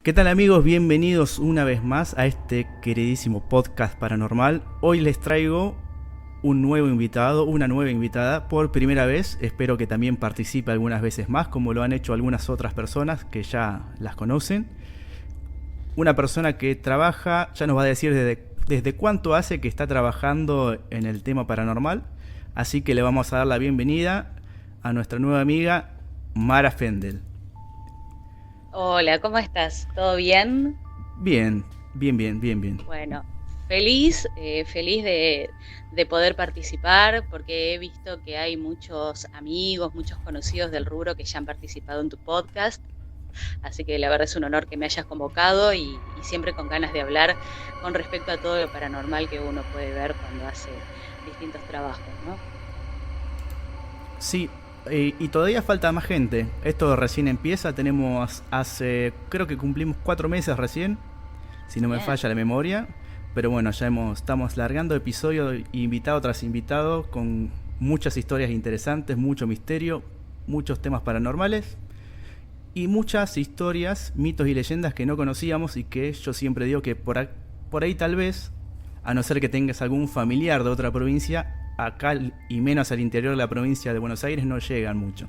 ¿Qué tal amigos? Bienvenidos una vez más a este queridísimo podcast paranormal. Hoy les traigo un nuevo invitado, una nueva invitada por primera vez. Espero que también participe algunas veces más, como lo han hecho algunas otras personas que ya las conocen. Una persona que trabaja, ya nos va a decir desde cuánto hace que está trabajando en el tema paranormal. Así que le vamos a dar la bienvenida a nuestra nueva amiga Mara Fendel. Hola, ¿cómo estás? ¿Todo bien? Bien, bien. Bueno, feliz de poder participar porque he visto que hay muchos amigos, muchos conocidos del rubro que ya han participado en tu podcast, así que la verdad es un honor que me hayas convocado y siempre con ganas de hablar con respecto a todo lo paranormal que uno puede ver cuando hace distintos trabajos, ¿no? Sí, y todavía falta más gente. Esto recién empieza, creo que cumplimos 4 meses recién, si no me Bien. falla la memoria. Pero bueno, estamos largando episodios, invitado tras invitado, con muchas historias interesantes, mucho misterio, muchos temas paranormales y muchas historias, mitos y leyendas que no conocíamos y que yo siempre digo que por ahí tal vez, a no ser que tengas algún familiar de otra provincia, acá y menos al interior de la provincia de Buenos Aires no llegan mucho.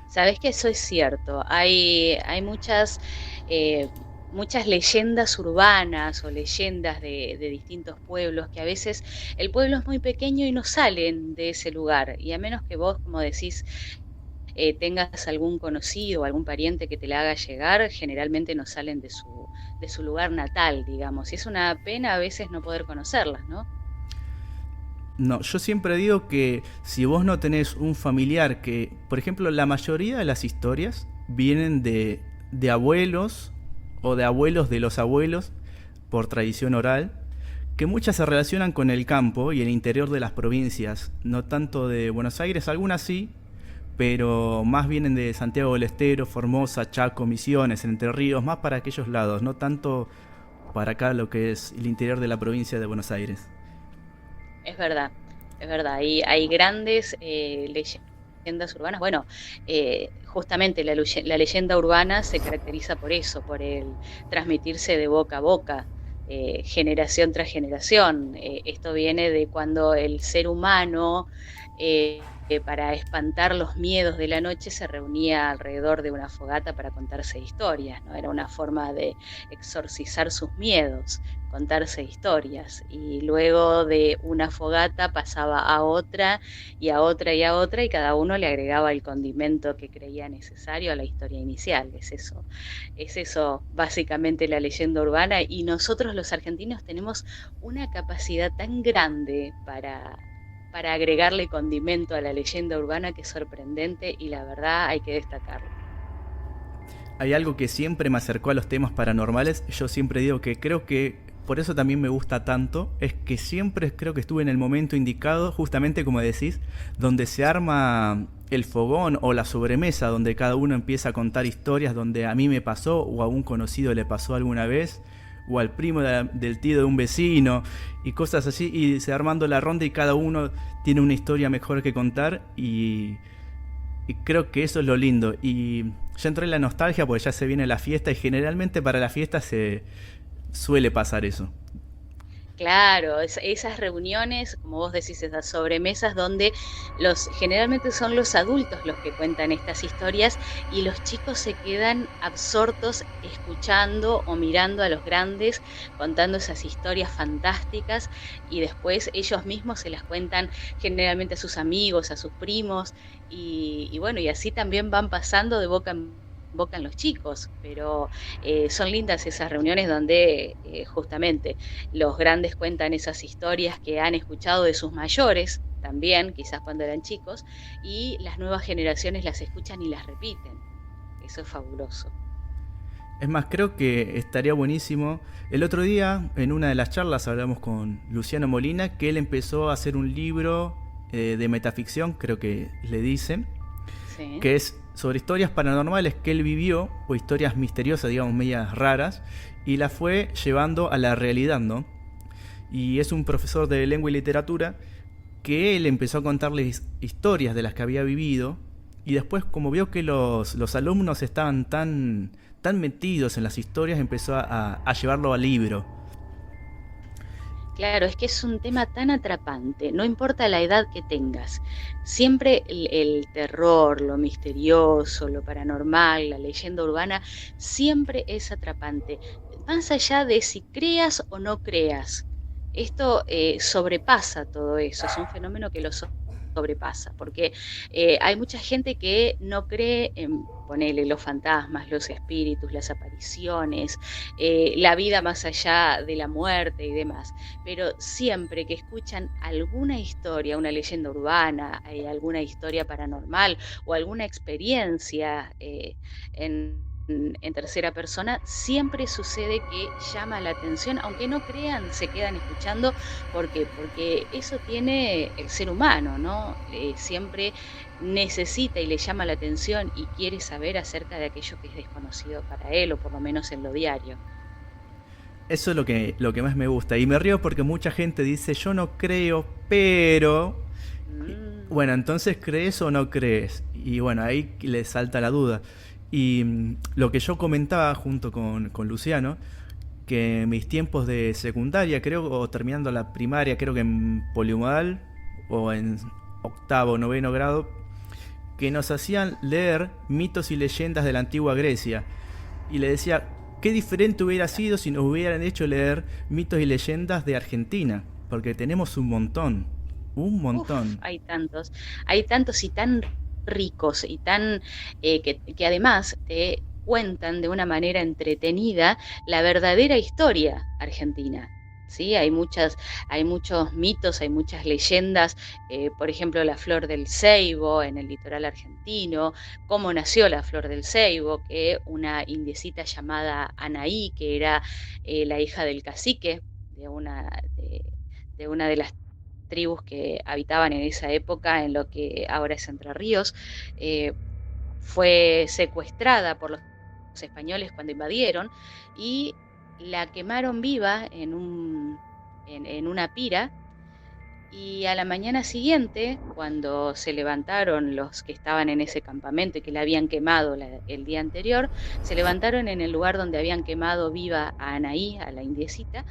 Sabés que eso es cierto. Hay eh, muchas leyendas urbanas o leyendas de distintos pueblos que a veces el pueblo es muy pequeño y no salen de ese lugar. Y a menos que vos, como decís, tengas algún conocido o algún pariente que te la haga llegar, generalmente no salen de su lugar natal, digamos. Y es una pena a veces no poder conocerlas, ¿no? No, yo siempre digo que si vos no tenés un familiar que, por ejemplo, la mayoría de las historias vienen de abuelos o de abuelos de los abuelos por tradición oral, que muchas se relacionan con el campo y el interior de las provincias, no tanto de Buenos Aires, algunas sí, pero más vienen de Santiago del Estero, Formosa, Chaco, Misiones, Entre Ríos, más para aquellos lados, no tanto para acá lo que es el interior de la provincia de Buenos Aires. Es verdad, es verdad. Hay grandes leyendas urbanas. Bueno, justamente la leyenda urbana se caracteriza por eso, por el transmitirse de boca a boca, generación tras generación. Esto viene de cuando el ser humano, para espantar los miedos de la noche, se reunía alrededor de una fogata para contarse historias, ¿no? Era una forma de exorcizar sus miedos, contarse historias, y luego de una fogata pasaba a otra y a otra y a otra, y cada uno le agregaba el condimento que creía necesario a la historia inicial. Es eso básicamente la leyenda urbana, y nosotros los argentinos tenemos una capacidad tan grande para agregarle condimento a la leyenda urbana que es sorprendente, y la verdad hay que destacarlo. Hay algo que siempre me acercó a los temas paranormales. Yo siempre digo que creo que por eso también me gusta tanto. Es que siempre creo que estuve en el momento indicado, justamente como decís, donde se arma el fogón o la sobremesa, donde cada uno empieza a contar historias donde a mí me pasó o a un conocido le pasó alguna vez o al primo del tío de un vecino y cosas así, y se armando la ronda y cada uno tiene una historia mejor que contar y creo que eso es lo lindo. Y ya entré en la nostalgia porque ya se viene la fiesta y generalmente para la fiesta se suele pasar eso. Claro, esas reuniones, como vos decís, esas sobremesas donde generalmente son los adultos los que cuentan estas historias y los chicos se quedan absortos escuchando o mirando a los grandes contando esas historias fantásticas, y después ellos mismos se las cuentan generalmente a sus amigos, a sus primos, y bueno, y así también van pasando de boca en boca en los chicos, pero son lindas esas reuniones donde justamente los grandes cuentan esas historias que han escuchado de sus mayores, también, quizás cuando eran chicos, y las nuevas generaciones las escuchan y las repiten. Eso es fabuloso. Es más, creo que estaría buenísimo. El otro día, en una de las charlas, hablamos con Luciano Molina, que él empezó a hacer un libro de metaficción, creo que le dicen, Sí. que es sobre historias paranormales que él vivió, o historias misteriosas, digamos, medias raras, y las fue llevando a la realidad, ¿no? Y es un profesor de lengua y literatura que él empezó a contarles historias de las que había vivido, y después, como vio que los alumnos estaban tan metidos en las historias, empezó a llevarlo al libro. Claro, es que es un tema tan atrapante, no importa la edad que tengas, siempre el terror, lo misterioso, lo paranormal, la leyenda urbana, siempre es atrapante, más allá de si creas o no creas. Esto sobrepasa todo eso, es un fenómeno que lo sobrepasa, porque hay mucha gente que no cree en, ponele, los fantasmas, los espíritus, las apariciones, la vida más allá de la muerte y demás, pero siempre que escuchan alguna historia, una leyenda urbana, alguna historia paranormal o alguna experiencia en tercera persona, siempre sucede que llama la atención, aunque no crean, se quedan escuchando. ¿Por qué? Porque eso tiene el ser humano, ¿no? Siempre necesita y le llama la atención y quiere saber acerca de aquello que es desconocido para él, o por lo menos en lo diario. Eso es lo que más me gusta. Y me río porque mucha gente dice, yo no creo, pero... Mm. Bueno, entonces, ¿crees o no crees? Y bueno, ahí le salta la duda. Y lo que yo comentaba junto con Luciano, que en mis tiempos de secundaria, creo, o terminando la primaria, creo que en polimodal, o en octavo, noveno grado, que nos hacían leer mitos y leyendas de la antigua Grecia. Y le decía, qué diferente hubiera sido si nos hubieran hecho leer mitos y leyendas de Argentina, porque tenemos un Uf, montón. hay tantos y tan ricos y tan que además te cuentan de una manera entretenida la verdadera historia argentina. ¿Sí? Hay muchos mitos, hay muchas leyendas, por ejemplo, la flor del Ceibo en el litoral argentino, cómo nació la flor del Ceibo, que una indiecita llamada Anaí, que era la hija del cacique de de una de las tribus que habitaban en esa época, en lo que ahora es Entre Ríos, eh, fue secuestrada por los españoles cuando invadieron y la quemaron viva en una pira. Y a la mañana siguiente, cuando se levantaron los que estaban en ese campamento y que la habían quemado el día anterior, se levantaron en el lugar donde habían quemado viva a Anaí, a la indiecita,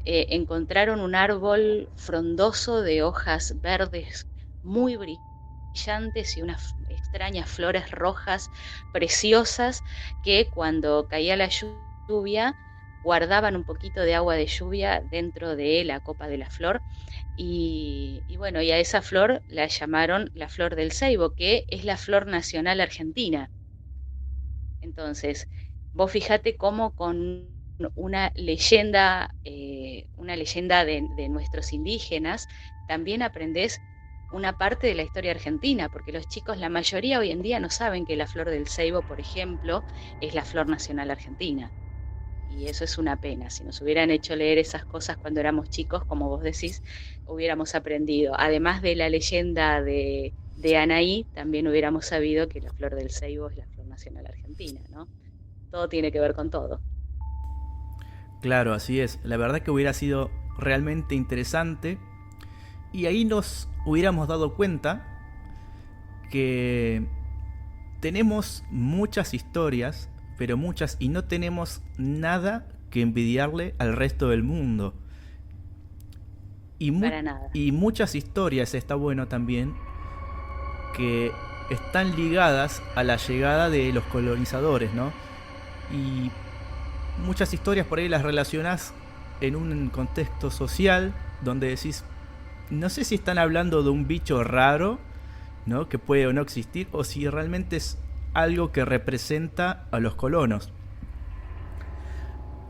encontraron un árbol frondoso de hojas verdes muy brillantes y unas extrañas flores rojas preciosas que cuando caía la lluvia guardaban un poquito de agua de lluvia dentro de la copa de la flor y bueno, y a esa flor la llamaron la flor del Ceibo, que es la flor nacional argentina. Entonces, vos fijate cómo con una leyenda de nuestros indígenas, también aprendés una parte de la historia argentina, porque los chicos, la mayoría hoy en día no saben que la flor del Ceibo, por ejemplo, es la flor nacional argentina. Y eso es una pena. Si nos hubieran hecho leer esas cosas cuando éramos chicos, como vos decís, hubiéramos aprendido. Además de la leyenda de Anaí, también hubiéramos sabido que la flor del Ceibo es la flor nacional argentina, ¿no? Todo tiene que ver con todo. Claro, así es. La verdad que hubiera sido realmente interesante. Y ahí nos hubiéramos dado cuenta que tenemos muchas historias, pero muchas, y no tenemos nada que envidiarle al resto del mundo. Y, Para nada. y muchas historias, está bueno también, que están ligadas a la llegada de los colonizadores, ¿no? Y muchas historias por ahí las relacionás en un contexto social donde decís, no sé si están hablando de un bicho raro, ¿no? Que puede o no existir, o si realmente es algo que representa a los colonos.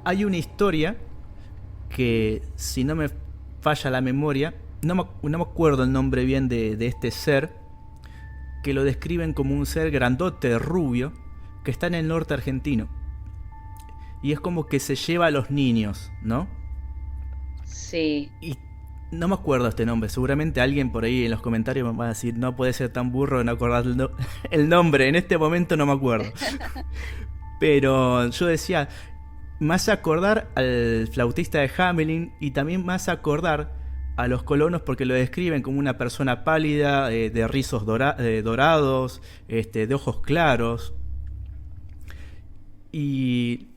Hay una historia que, si no me falla la memoria, no me acuerdo el nombre bien de este ser, que lo describen como un ser grandote, rubio, que está en el norte argentino. Y es como que se lleva a los niños, ¿no? Sí. Y no me acuerdo este nombre. Seguramente alguien por ahí en los comentarios me va a decir, no puede ser tan burro de no acordar el nombre. En este momento no me acuerdo. Pero yo decía, me hace acordar al flautista de Hamelin y también me hace acordar a los colonos porque lo describen como una persona pálida, de rizos dorados, de ojos claros. Y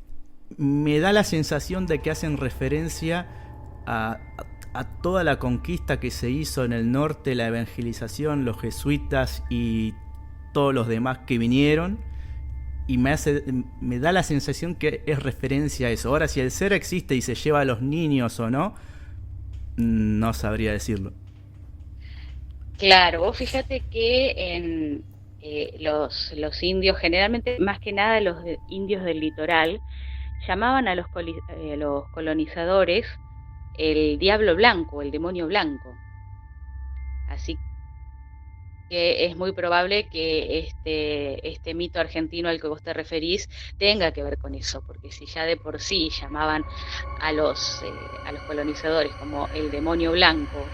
me da la sensación de que hacen referencia a, a toda la conquista que se hizo en el norte, la evangelización, los jesuitas y todos los demás que vinieron. Y me da la sensación que es referencia a eso. Ahora, si el ser existe y se lleva a los niños o no, no sabría decirlo. Claro, vos fíjate que en los indios, generalmente, más que nada indios del litoral, llamaban a los colonizadores el diablo blanco, el demonio blanco. Así que es muy probable que este mito argentino al que vos te referís tenga que ver con eso, porque si ya de por sí llamaban a los colonizadores como el demonio blanco,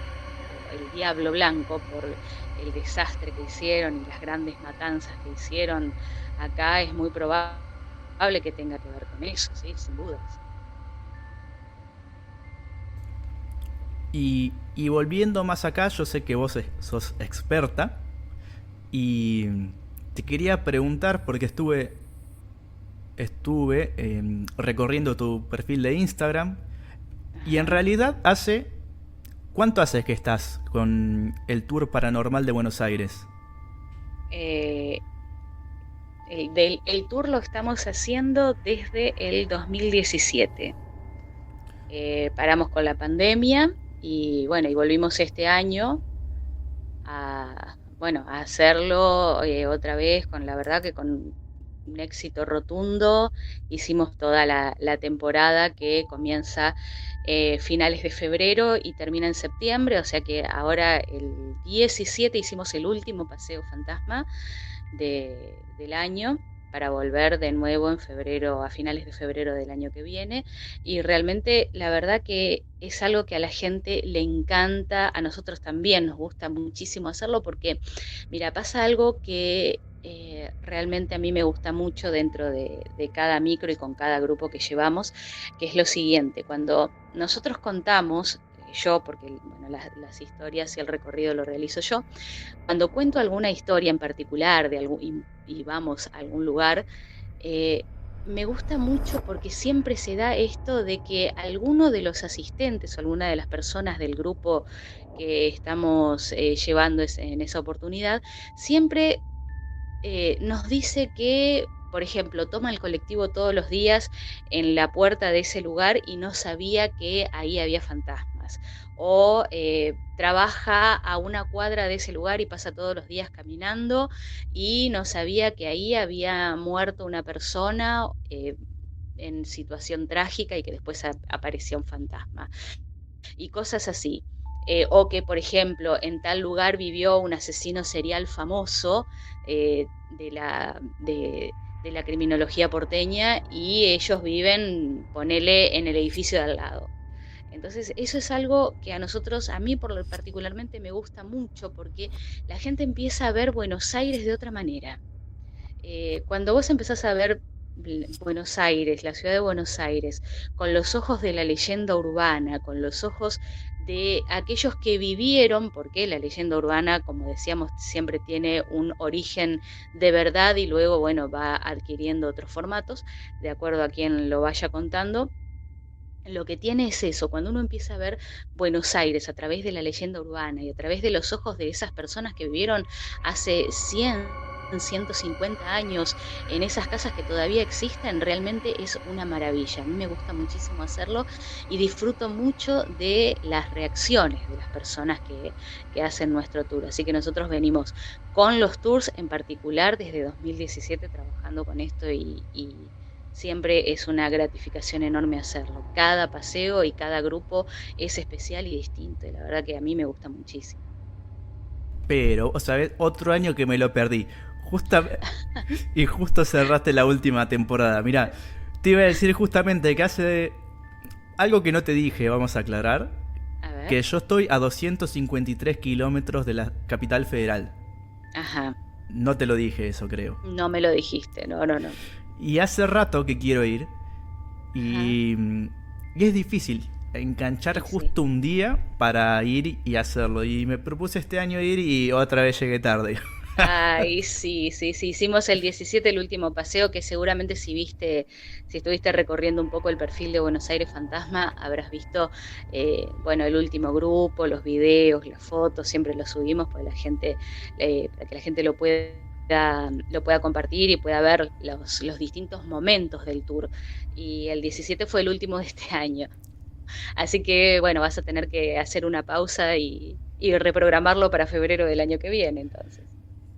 o el diablo blanco, por el desastre que hicieron y las grandes matanzas que hicieron acá, es muy probable que tenga que ver con eso, ¿sí? Sin dudas. Y volviendo más acá, yo sé que vos sos experta y te quería preguntar porque estuve recorriendo tu perfil de Instagram y en Ajá. realidad ¿cuánto hace que estás con el Tour Paranormal de Buenos Aires? Eh, el tour lo estamos haciendo desde el 2017. Paramos con la pandemia y bueno, y volvimos este año a hacerlo otra vez, con la verdad que con un éxito rotundo. Hicimos toda la temporada que comienza finales de febrero y termina en septiembre, o sea que ahora el 17 hicimos el último paseo fantasma del año, para volver de nuevo en febrero, a finales de febrero del año que viene. Y realmente la verdad que es algo que a la gente le encanta, a nosotros también nos gusta muchísimo hacerlo, porque mira, pasa algo que realmente a mí me gusta mucho dentro de cada micro y con cada grupo que llevamos, que es lo siguiente: cuando nosotros contamos, yo, porque bueno, las historias y el recorrido lo realizo yo, cuando cuento alguna historia en particular y vamos a algún lugar, eh, me gusta mucho porque siempre se da esto de que alguno de los asistentes o alguna de las personas del grupo que estamos llevando en esa oportunidad, siempre nos dice que, por ejemplo, toma el colectivo todos los días en la puerta de ese lugar y no sabía que ahí había fantasmas. O trabaja a una cuadra de ese lugar y pasa todos los días caminando y no sabía que ahí había muerto una persona en situación trágica y que después aparecía un fantasma y cosas así. O que, por ejemplo, en tal lugar vivió un asesino serial famoso eh, de, la, de la criminología porteña y ellos viven, ponele, en el edificio de al lado. Entonces, eso es algo que a mí particularmente me gusta mucho, porque la gente empieza a ver Buenos Aires de otra manera. Cuando vos empezás a ver Buenos Aires, la ciudad de Buenos Aires, con los ojos de la leyenda urbana, con los ojos de aquellos que vivieron, porque la leyenda urbana, como decíamos, siempre tiene un origen de verdad y luego, bueno, va adquiriendo otros formatos, de acuerdo a quien lo vaya contando. Lo que tiene es eso: cuando uno empieza a ver Buenos Aires a través de la leyenda urbana y a través de los ojos de esas personas que vivieron hace 150 años en esas casas que todavía existen, realmente es una maravilla. A mí me gusta muchísimo hacerlo y disfruto mucho de las reacciones de las personas que hacen nuestro tour. Así que nosotros venimos con los tours en particular desde 2017 trabajando con esto y siempre es una gratificación enorme hacerlo. Cada paseo y cada grupo es especial y distinto. Y la verdad que a mí me gusta muchísimo. Pero, ¿sabes? Otro año que me lo perdí. Y justo cerraste la última temporada. Mirá, te iba a decir justamente que hace algo que no te dije, vamos a aclarar, A ver. que yo estoy a 253 kilómetros de la capital federal. Ajá. No te lo dije eso, creo. No me lo dijiste. No, no, no. Y hace rato que quiero ir Ajá. y, y es difícil enganchar Y sí. justo un día para ir y hacerlo. Y me propuse este año ir y otra vez llegué tarde. Ay, sí, sí, sí, hicimos el 17 el último paseo, que seguramente si viste, si estuviste recorriendo un poco el perfil de Buenos Aires Fantasma, habrás visto, bueno, el último grupo, los videos, las fotos, siempre los subimos para que la gente lo pueda compartir y pueda ver los distintos momentos del tour. Y el 17 fue el último de este año. Así que, bueno, vas a tener que hacer una pausa y reprogramarlo para febrero del año que viene, entonces.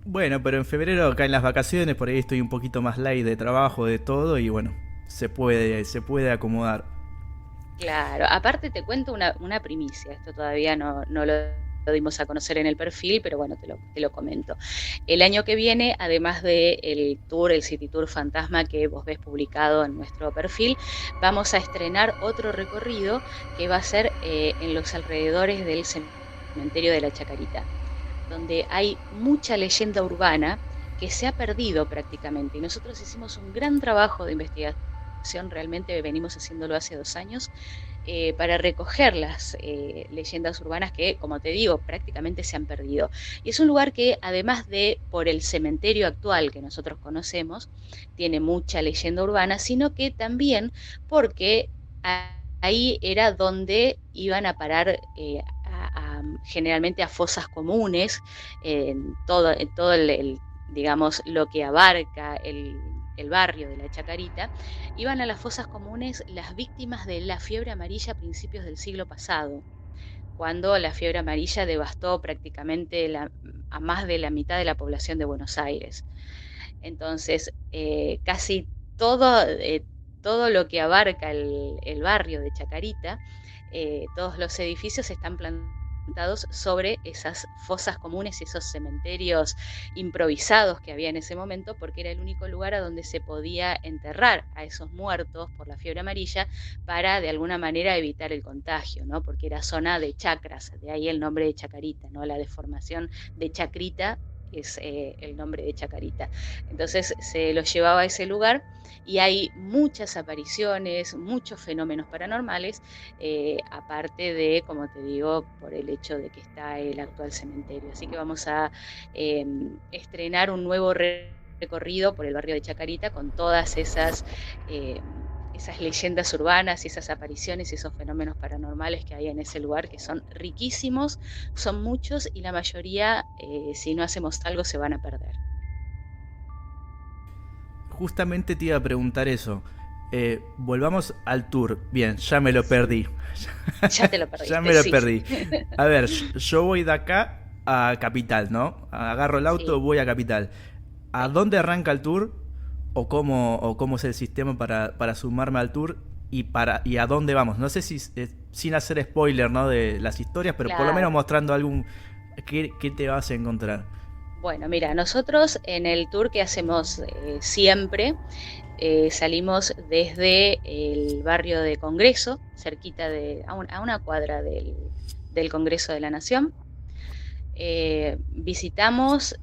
Bueno, pero en febrero acá en las vacaciones por ahí estoy un poquito más light de trabajo, de todo y bueno, se puede acomodar. Claro, aparte te cuento una primicia, esto todavía no lo dimos a conocer en el perfil, pero bueno, te lo comento. El año que viene, además del tour, el City Tour Fantasma que vos ves publicado en nuestro perfil, vamos a estrenar otro recorrido que va a ser en los alrededores del cementerio de la Chacarita, donde hay mucha leyenda urbana que se ha perdido prácticamente. Y nosotros hicimos un gran trabajo de investigación, realmente venimos haciéndolo hace 2 años, para recoger las leyendas urbanas que, como te digo, prácticamente se han perdido. Y es un lugar que, además de por el cementerio actual que nosotros conocemos, tiene mucha leyenda urbana, sino que también porque ahí era donde iban a parar generalmente a fosas comunes, en todo digamos, lo que abarca el barrio de la Chacarita, iban a las fosas comunes las víctimas de la fiebre amarilla a principios del siglo pasado, cuando la fiebre amarilla devastó prácticamente a más de la mitad de la población de Buenos Aires. Entonces, casi todo lo que abarca el barrio de Chacarita, todos los edificios están plantados sobre esas fosas comunes, esos cementerios improvisados que había en ese momento, porque era el único lugar a donde se podía enterrar a esos muertos por la fiebre amarilla para de alguna manera evitar el contagio, ¿no? Porque era zona de chacras, de ahí el nombre de Chacarita, ¿no? La deformación de Chacrita es el nombre de Chacarita. Entonces se los llevaba a ese lugar y hay muchas apariciones, muchos fenómenos paranormales, aparte de, como te digo, por el hecho de que está el actual cementerio. Así que vamos a estrenar un nuevo recorrido por el barrio de Chacarita con todas esas leyendas urbanas y esas apariciones y esos fenómenos paranormales que hay en ese lugar, que son riquísimos, son muchos y la mayoría, si no hacemos algo, se van a perder. Justamente te iba a preguntar eso. Volvamos al tour. Bien, ya me lo perdí. Ya te lo Ya perdiste, me lo sí. perdí. A ver, yo voy de acá a Capital, ¿no? Agarro el auto, Sí, voy a Capital. ¿A sí. dónde arranca el tour? O cómo es el sistema para sumarme al tour? ¿Y a dónde vamos? No sé si sin hacer spoiler, ¿no? De las historias, pero por lo menos Claro. mostrando algún... ¿Qué te vas a encontrar? Bueno, mira, nosotros en el tour que hacemos siempre, salimos desde el barrio de Congreso, cerquita a una cuadra del Congreso de la Nación. Visitamos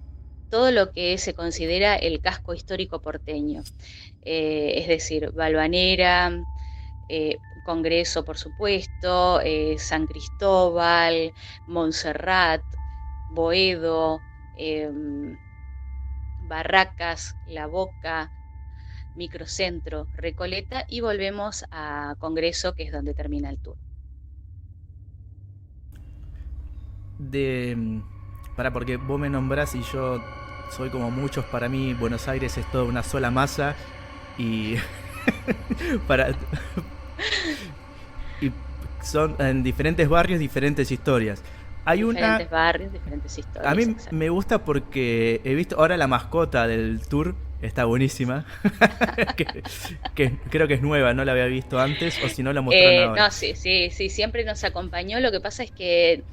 todo lo que se considera el casco histórico porteño, es decir, Balvanera, Congreso, por supuesto, San Cristóbal, Montserrat, Boedo, Barracas, La Boca, Microcentro, Recoleta y volvemos a Congreso, que es donde termina el tour. De... porque vos me nombrás y yo soy como muchos, para mí Buenos Aires es toda una sola masa y para y son en diferentes barrios diferentes historias. Hay una Diferentes barrios, diferentes a historias, mí me exacto. gusta porque he visto ahora la mascota del tour está buenísima. que, que creo que es nueva, no la había visto antes o si no la mostraron ahora. No, sí, sí, sí, siempre nos acompañó. Lo que pasa es que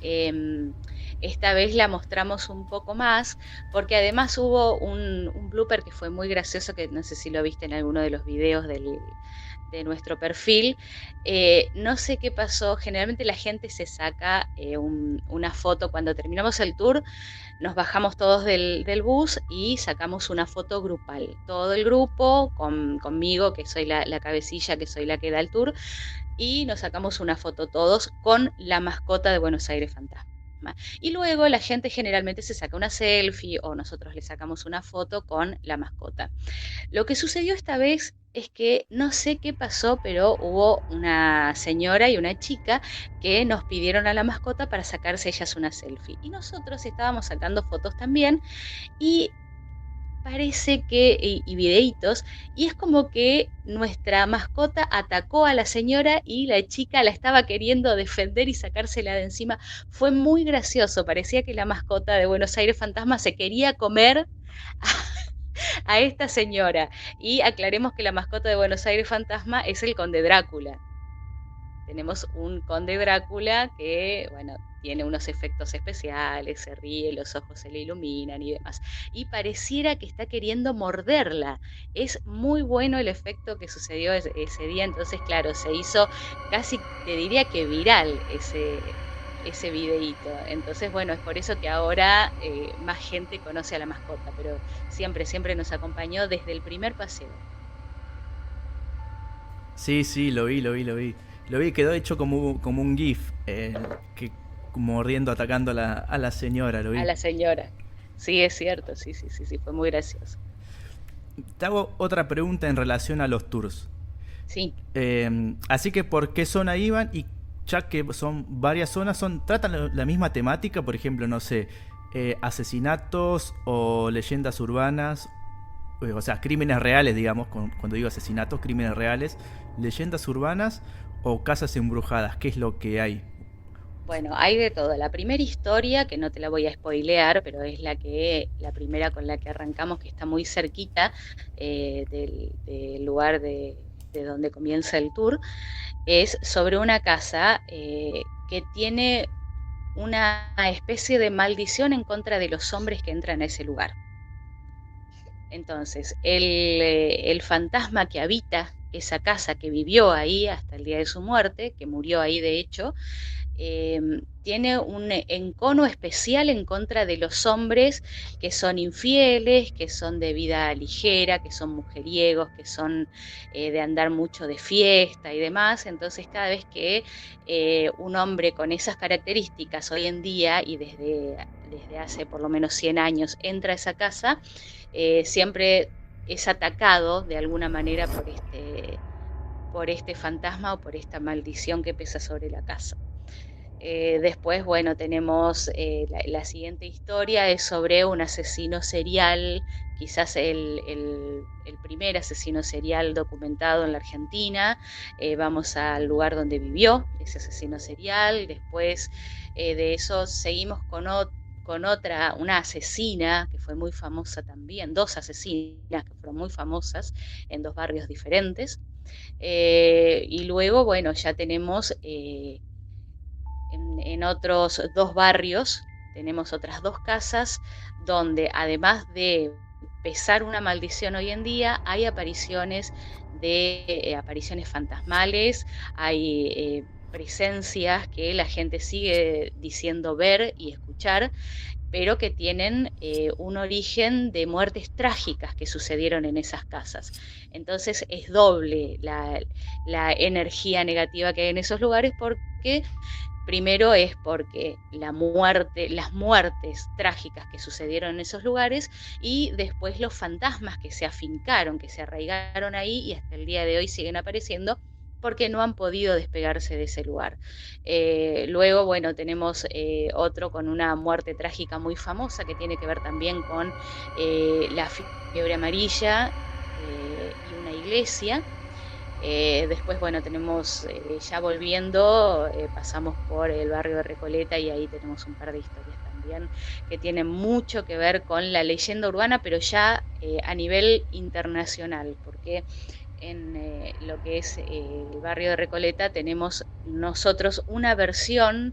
esta vez la mostramos un poco más, porque además hubo un blooper que fue muy gracioso, que no sé si lo viste en alguno de los videos de nuestro perfil. No sé qué pasó, generalmente la gente se saca una foto cuando terminamos el tour, nos bajamos todos del bus y sacamos una foto grupal, todo el grupo, conmigo, que soy la cabecilla, que soy la que da el tour, y nos sacamos una foto todos con la mascota de Buenos Aires Fantasma. fantasma. Y luego la gente generalmente se saca una selfie o nosotros le sacamos una foto con la mascota. Lo que sucedió esta vez es que no sé qué pasó, pero hubo una señora y una chica que nos pidieron a la mascota para sacarse ellas una selfie. Y nosotros estábamos sacando fotos también y parece que, y videitos, y es como que nuestra mascota atacó a la señora y la chica la estaba queriendo defender y sacársela de encima. Fue muy gracioso, parecía que la mascota de Buenos Aires Fantasma se quería comer a esta señora. Y aclaremos que la mascota de Buenos Aires Fantasma es el Conde Drácula. Tenemos un Conde Drácula que, bueno, tiene unos efectos especiales, se ríe, los ojos se le iluminan y demás. Y pareciera que está queriendo morderla. Es muy bueno el efecto que sucedió ese día. Entonces, claro, se hizo casi, te diría que viral ese videíto. Entonces, bueno, es por eso que ahora más gente conoce a la mascota, pero siempre, siempre nos acompañó desde el primer paseo. Sí, sí, lo vi, lo vi, lo vi. Lo vi, quedó hecho como un GIF, que mordiendo, atacando a la señora, lo A vi. la señora. Sí, es cierto, sí, sí, sí, sí, fue muy gracioso. Te hago otra pregunta en relación a los tours. Sí. Así que, ¿por qué zona iban? Y ya que son varias zonas, ¿tratan la misma temática? Por ejemplo, no sé, asesinatos o leyendas urbanas, o sea, crímenes reales, digamos, cuando digo asesinatos, crímenes reales, leyendas urbanas o casas embrujadas, ¿qué es lo que hay? Bueno, hay de todo. La primera historia, que no te la voy a spoilear, pero es la primera con la que arrancamos, que está muy cerquita del lugar de donde comienza el tour, es sobre una casa que tiene una especie de maldición en contra de los hombres que entran a ese lugar. Entonces, el fantasma que habita esa casa, que vivió ahí hasta el día de su muerte, que murió ahí de hecho, tiene un encono especial en contra de los hombres que son infieles, que son de vida ligera, que son mujeriegos, que son de andar mucho de fiesta y demás. Entonces, cada vez que un hombre con esas características hoy en día y desde hace por lo menos 100 años entra a esa casa, siempre es atacado de alguna manera por este fantasma o por esta maldición que pesa sobre la casa. Después, bueno, tenemos la siguiente historia, es sobre un asesino serial, quizás el primer asesino serial documentado en la Argentina. Vamos al lugar donde vivió ese asesino serial. Después de eso seguimos con otra, una asesina que fue muy famosa también, dos asesinas que fueron muy famosas en dos barrios diferentes. Y luego, bueno, ya tenemos en otros dos barrios, tenemos otras dos casas donde además de pesar una maldición hoy en día, hay apariciones fantasmales, hay presencias que la gente sigue diciendo ver y escuchar, pero que tienen un origen de muertes trágicas que sucedieron en esas casas. Entonces es doble la energía negativa que hay en esos lugares, porque primero es porque las muertes trágicas que sucedieron en esos lugares, y después los fantasmas que se afincaron, que se arraigaron ahí y hasta el día de hoy siguen apareciendo porque no han podido despegarse de ese lugar. Luego, bueno, tenemos otro con una muerte trágica muy famosa que tiene que ver también con la fiebre amarilla y una iglesia. Después, bueno, tenemos, ya volviendo, pasamos por el barrio de Recoleta y ahí tenemos un par de historias también que tienen mucho que ver con la leyenda urbana, pero ya a nivel internacional, porque en lo que es el barrio de Recoleta tenemos nosotros una versión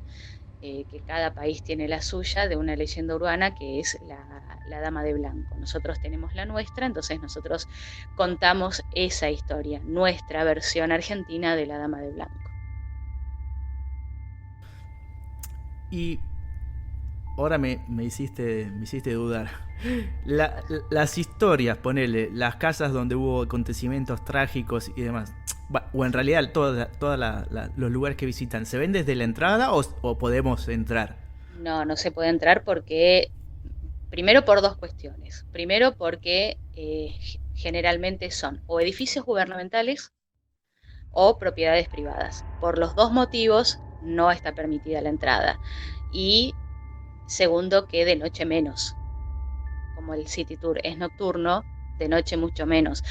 que cada país tiene la suya, de una leyenda urbana que es la Dama de Blanco. Nosotros tenemos la nuestra, entonces nosotros contamos esa historia, nuestra versión argentina de la Dama de Blanco. Y ahora me hiciste dudar. Las historias, ponele, las casas donde hubo acontecimientos trágicos y demás, o en realidad todos los lugares que visitan, ¿se ven desde la entrada o podemos entrar? No, no se puede entrar porque, primero por dos cuestiones. Primero porque generalmente son o edificios gubernamentales o propiedades privadas. Por los dos motivos no está permitida la entrada. Y segundo, que de noche menos. Como el City Tour es nocturno, de noche mucho menos.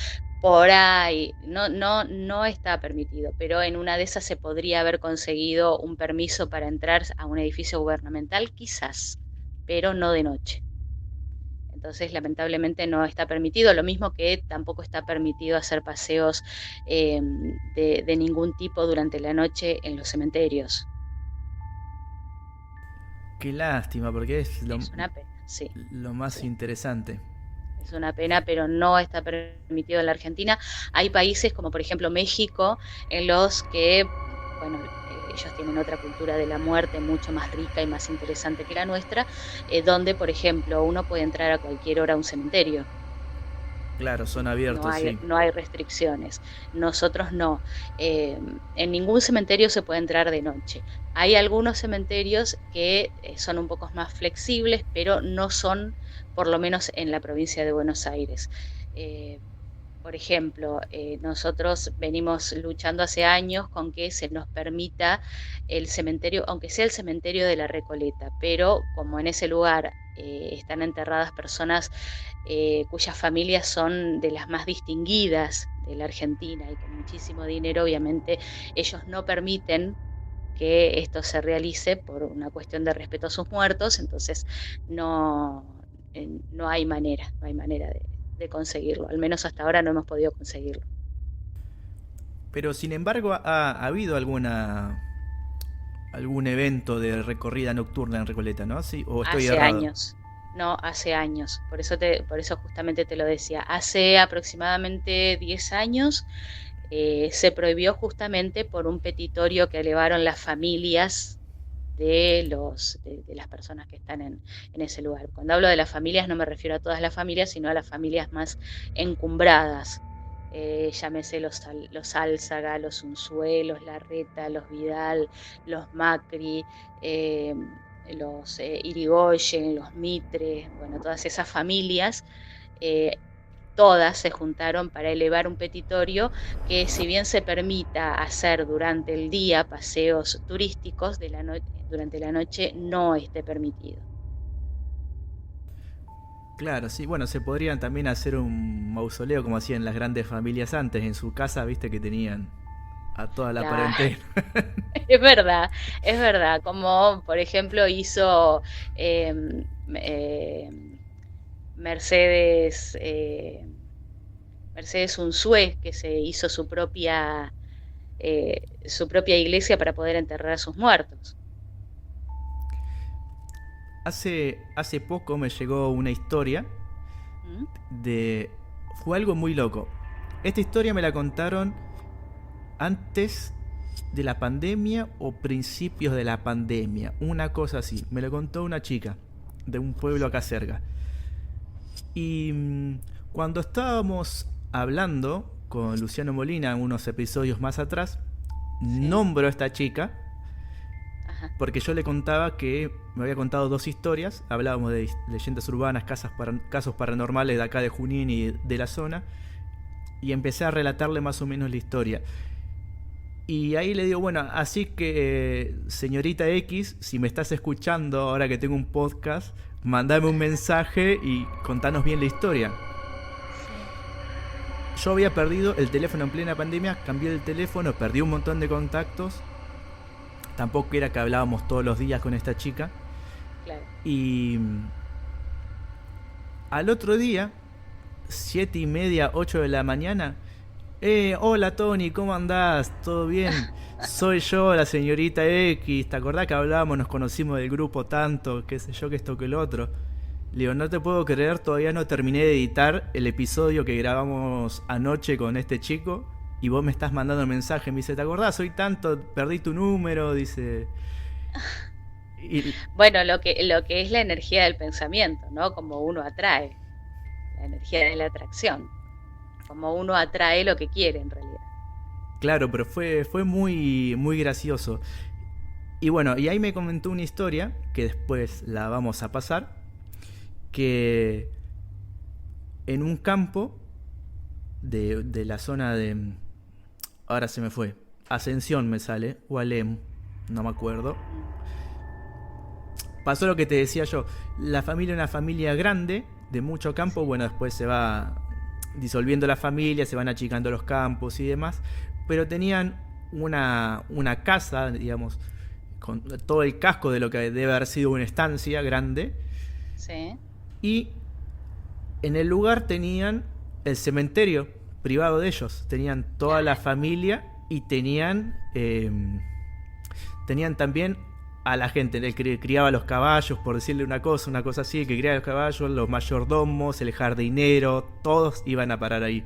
Por ahí, no está permitido, pero en una de esas se podría haber conseguido un permiso para entrar a un edificio gubernamental, quizás, pero no de noche. Entonces, lamentablemente no está permitido, lo mismo que tampoco está permitido hacer paseos de ningún tipo durante la noche en los cementerios. Qué lástima, porque es Es una pena, sí, lo más sí. interesante. Es una pena, pero no está permitido en la Argentina. Hay países como por ejemplo México, en los que, bueno, ellos tienen otra cultura de la muerte mucho más rica y más interesante que la nuestra, donde, por ejemplo, uno puede entrar a cualquier hora a un cementerio. Claro, son abiertos, sí. No hay restricciones. Nosotros no. Eh, en ningún cementerio se puede entrar de noche. Hay algunos cementerios que son un poco más flexibles, pero no son, por lo menos en la provincia de Buenos Aires. Eh, por ejemplo, nosotros venimos luchando hace años con que se nos permita el cementerio, aunque sea el cementerio de la Recoleta, pero como en ese lugar están enterradas personas cuyas familias son de las más distinguidas de la Argentina y con muchísimo dinero, obviamente ellos no permiten que esto se realice por una cuestión de respeto a sus muertos, entonces no, no hay manera de conseguirlo, al menos hasta ahora no hemos podido conseguirlo. Pero sin embargo, ha habido algún evento de recorrida nocturna en Recoleta, ¿no? Sí, o estoy Hace errado. años, no, hace años, por eso justamente te lo decía, hace aproximadamente 10 años se prohibió justamente por un petitorio que elevaron las familias de las personas que están en ese lugar. Cuando hablo de las familias no me refiero a todas las familias, sino a las familias más encumbradas. Llámese los Álzaga, los Unzué, los Larreta, los Vidal, los Macri, eh, los Irigoyen, los Mitre, bueno, todas esas familias, eh, todas se juntaron para elevar un petitorio que, si bien se permita hacer durante el día paseos turísticos, durante la noche no esté permitido. Claro, sí, bueno, se podrían también hacer un mausoleo como hacían las grandes familias antes en su casa, viste que tenían a toda la La, parentela. es verdad, como por ejemplo hizo eh, eh, Mercedes, Mercedes Unzué, que se hizo su propia iglesia para poder enterrar a sus muertos. Hace poco me llegó una historia ¿Mm? de... Fue algo muy loco. Esta historia me la contaron antes de la pandemia o principios de la pandemia. Una cosa así. Me lo contó una chica de un pueblo acá cerca. Y cuando estábamos hablando con Luciano Molina unos episodios más atrás, Sí, nombro a esta chica ajá, porque yo le contaba que me había contado dos historias. Hablábamos de leyendas urbanas, casos paranormales de acá de Junín y de la zona. Y empecé a relatarle más o menos la historia. Y ahí le digo, bueno, así que señorita X, si me estás escuchando ahora que tengo un podcast, mandame un mensaje y contanos bien la historia. sí. Yo había perdido el teléfono en plena pandemia, cambié el teléfono, perdí un montón de contactos. Tampoco era que hablábamos todos los días con esta chica. Claro. Y al otro día, 7:30, 8 de la mañana, hola Tony, ¿cómo andás? ¿Todo bien? Soy yo, la señorita X. ¿Te acordás que hablábamos, nos conocimos del grupo tanto, qué sé yo, que esto, que lo otro? Le digo, no te puedo creer, todavía no terminé de editar el episodio que grabamos anoche con este chico y vos me estás mandando un mensaje. Me dice, ¿te acordás? Soy tanto, perdí tu número, dice. Y, Bueno, lo que es la energía del pensamiento, ¿no? Como uno atrae, la energía de la atracción, como uno atrae lo que quiere en realidad. claro, pero fue muy, muy gracioso. Y bueno, y ahí me comentó una historia, que después la vamos a pasar, que en un campo de la zona de... Ahora se me fue. Ascensión me sale, o Alem, no me acuerdo. Pasó lo que te decía yo. La familia era una familia grande, de mucho campo. Bueno, después se va disolviendo la familia, se van achicando los campos y demás. Pero tenían una casa, digamos, con todo el casco de lo que debe haber sido una estancia grande. Sí. Y en el lugar tenían el cementerio privado de ellos. Tenían toda la familia y tenían también a la gente, el que criaba los caballos, por decirle una cosa así, el que criaba los caballos, los mayordomos, el jardinero, todos iban a parar ahí.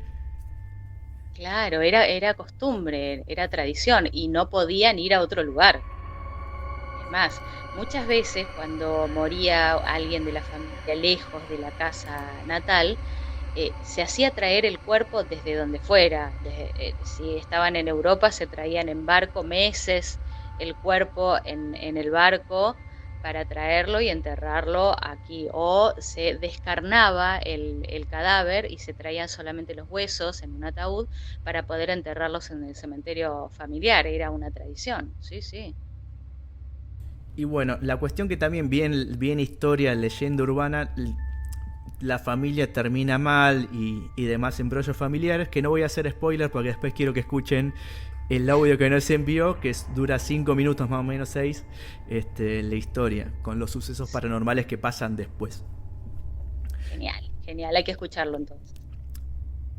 Claro, era costumbre, era tradición y no podían ir a otro lugar. Es más, muchas veces cuando moría alguien de la familia lejos de la casa natal, se hacía traer el cuerpo desde donde fuera. Si estaban en Europa, se traían en barco meses el cuerpo en el barco para traerlo y enterrarlo aquí. O se descarnaba el cadáver y se traían solamente los huesos en un ataúd para poder enterrarlos en el cementerio familiar. Era una tradición, sí, sí. Y bueno, la cuestión que también bien historia, leyenda urbana, la familia termina mal y demás embrollos familiares, que no voy a hacer spoiler porque después quiero que escuchen el audio que nos envió, que dura 5 minutos más o menos, 6, la historia, con los sucesos paranormales que pasan después. Genial, genial, hay que escucharlo entonces.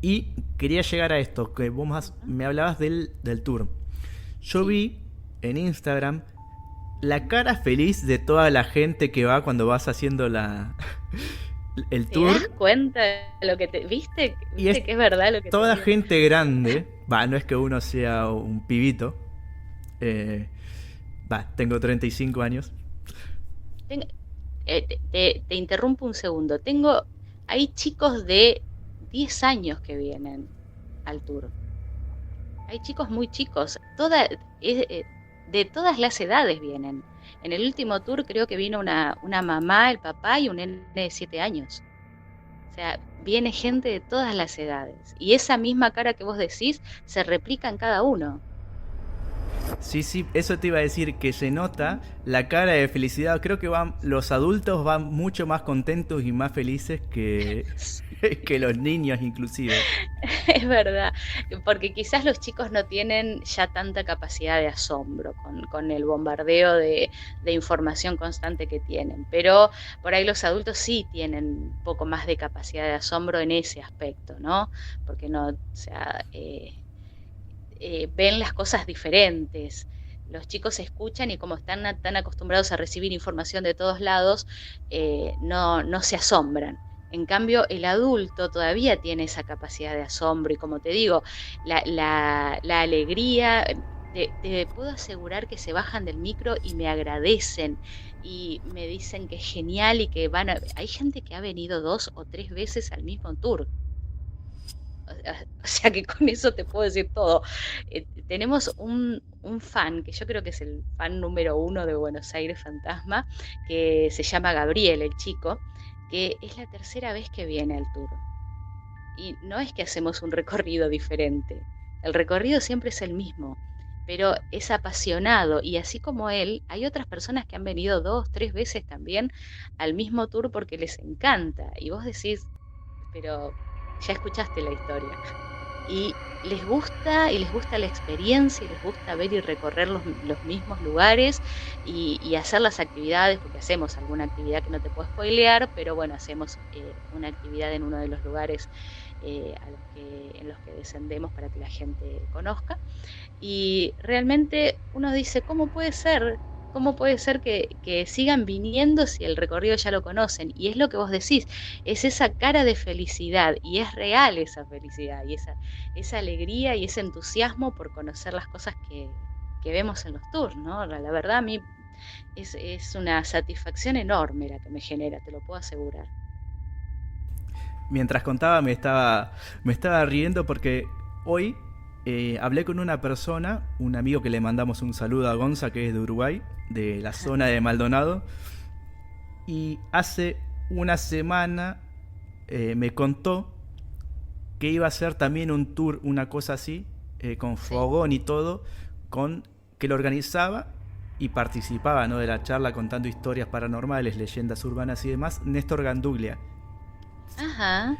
Y quería llegar a esto, que vos me hablabas del tour. Yo vi en Instagram la cara feliz de toda la gente que va cuando vas haciendo el ¿Te tour. das cuenta de lo que te viste? Y ¿Viste que es verdad lo que toda te digo? gente grande. No es que uno sea un pibito. Tengo 35 años. Ten- te interrumpo un segundo. Hay chicos de 10 años que vienen al tour. Hay chicos muy chicos, de todas las edades vienen. En el último tour creo que vino una mamá, el papá y un nene de 7 años. O sea, viene gente de todas las edades. Y esa misma cara que vos decís se replica en cada uno. Sí, sí, eso te iba a decir, que se nota la cara de felicidad. Creo que los adultos van mucho más contentos y más felices que los niños inclusive. Es verdad, porque quizás los chicos no tienen ya tanta capacidad de asombro con el bombardeo de información constante que tienen, pero por ahí los adultos sí tienen un poco más de capacidad de asombro en ese aspecto, ¿no? Porque no, o sea, ven las cosas diferentes. Los chicos escuchan y como están tan acostumbrados a recibir información de todos lados, no se asombran. En cambio, el adulto todavía tiene esa capacidad de asombro y como te digo, la alegría, te puedo asegurar que se bajan del micro y me agradecen y me dicen que es genial y que hay gente que ha venido 2 o 3 veces al mismo tour. O sea que con eso te puedo decir todo. Tenemos un fan, que yo creo que es el fan número 1 de Buenos Aires Fantasma, que se llama Gabriel, el chico, que es la tercera vez que viene al tour. Y no es que hacemos un recorrido diferente, el recorrido siempre es el mismo, pero es apasionado y así como él, hay otras personas que han venido 2, 3 veces también al mismo tour porque les encanta. Y vos decís, pero ya escuchaste la historia. Y les gusta la experiencia, y les gusta ver y recorrer los mismos lugares y hacer las actividades, porque hacemos alguna actividad que no te puedo spoilear, pero bueno, hacemos una actividad en uno de los lugares en los que descendemos para que la gente conozca. Y realmente uno dice, ¿cómo puede ser? ¿Cómo puede ser que sigan viniendo si el recorrido ya lo conocen? Y es lo que vos decís, es esa cara de felicidad y es real esa felicidad y esa alegría y ese entusiasmo por conocer las cosas que vemos en los tours, ¿no? La verdad a mí es una satisfacción enorme la que me genera, te lo puedo asegurar. Mientras contaba me estaba riendo porque hoy Hablé con una persona, un amigo que le mandamos un saludo a Gonza, que es de Uruguay, de la zona de Maldonado, y hace una semana me contó que iba a hacer también un tour, una cosa así, con Sí. fogón y todo, con que lo organizaba y participaba, ¿no?, de la charla contando historias paranormales, leyendas urbanas y demás, Néstor Ganduglia. Ajá.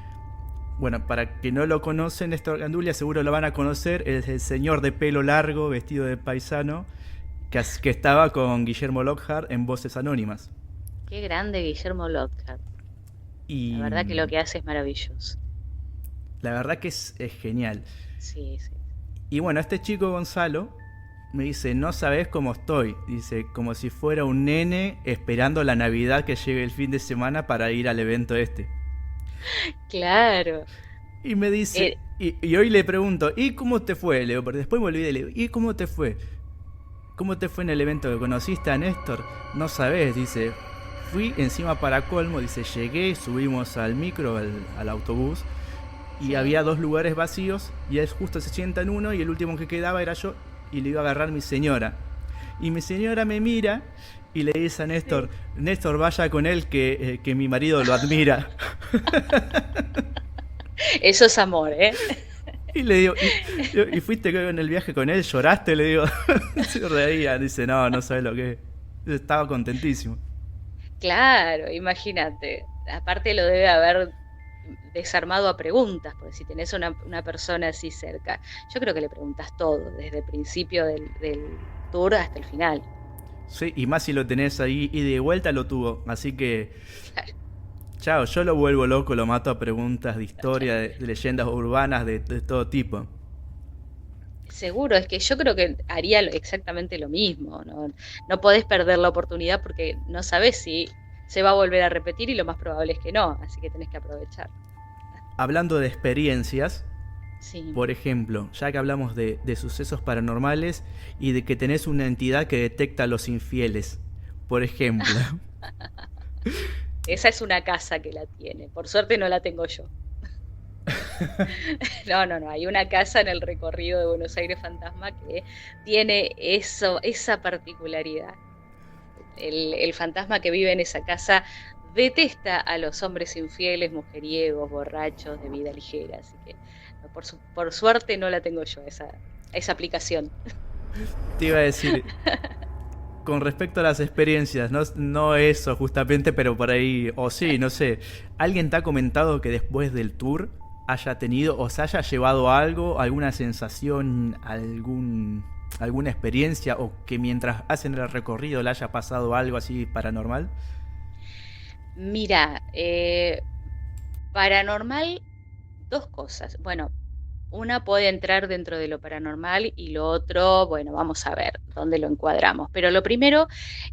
Bueno, para que no lo conocen, Néstor Ganduglia seguro lo van a conocer, es el señor de pelo largo, vestido de paisano, que estaba con Guillermo Lockhart en Voces Anónimas. Qué grande Guillermo Lockhart. La Y verdad que lo que hace es maravilloso. la verdad que es genial. Sí, sí. Y bueno, este chico Gonzalo me dice, no sabes cómo estoy. Dice, como si fuera un nene esperando la Navidad que llegue el fin de semana para ir al evento este. Claro. Y me dice, Eh, y hoy le pregunto, ¿y cómo te fue, Leo? Porque después me olvidé, le digo, ¿y cómo te fue? ¿Cómo te fue en el evento que conociste a Néstor? No sabes, dice, fui encima para colmo, dice, llegué, subimos al micro, al autobús, y sí. había 2 lugares vacíos, y él justo se sienta en uno, y el último que quedaba era yo, y le iba a agarrar mi señora. Y mi señora me mira y le dice a Néstor, Sí. Néstor, vaya con él que mi marido lo admira. Eso es amor, ¿eh? Y le digo, ¿y fuiste en el viaje con él? ¿Lloraste? Le digo. Se reía, dice, no, no sabes lo que es. Estaba contentísimo. Claro, imagínate. Aparte lo debe haber desarmado a preguntas, porque si tenés una persona así cerca, yo creo que le preguntas todo, desde el principio del tour hasta el final. Sí, y más si lo tenés ahí y de vuelta lo tuvo. Así que, Claro, chao, yo lo vuelvo loco, lo mato a preguntas de historia, de leyendas urbanas, de todo tipo. seguro, es que yo creo que haría exactamente lo mismo, ¿no? No podés perder la oportunidad porque no sabés si se va a volver a repetir y lo más probable es que no, así que tenés que aprovechar. Hablando de experiencias, Sí. por ejemplo, ya que hablamos de sucesos paranormales y de que tenés una entidad que detecta a los infieles, por ejemplo, Esa es una casa que la tiene. Por suerte no la tengo yo. No, no, no. Hay una casa en el recorrido de Buenos Aires Fantasma que tiene eso, esa particularidad. El fantasma que vive en esa casa detesta a los hombres infieles, mujeriegos, borrachos, de vida ligera. Así que no, por suerte no la tengo yo, esa aplicación. te iba a decir, con respecto a las experiencias, no, no eso justamente, pero por ahí, o sí, no sé, ¿alguien te ha comentado que después del tour haya tenido o se haya llevado algo, alguna sensación, alguna experiencia o que mientras hacen el recorrido le haya pasado algo así paranormal? Mira, paranormal, dos cosas. Bueno, una puede entrar dentro de lo paranormal y lo otro, bueno, vamos a ver dónde lo encuadramos. Pero lo primero,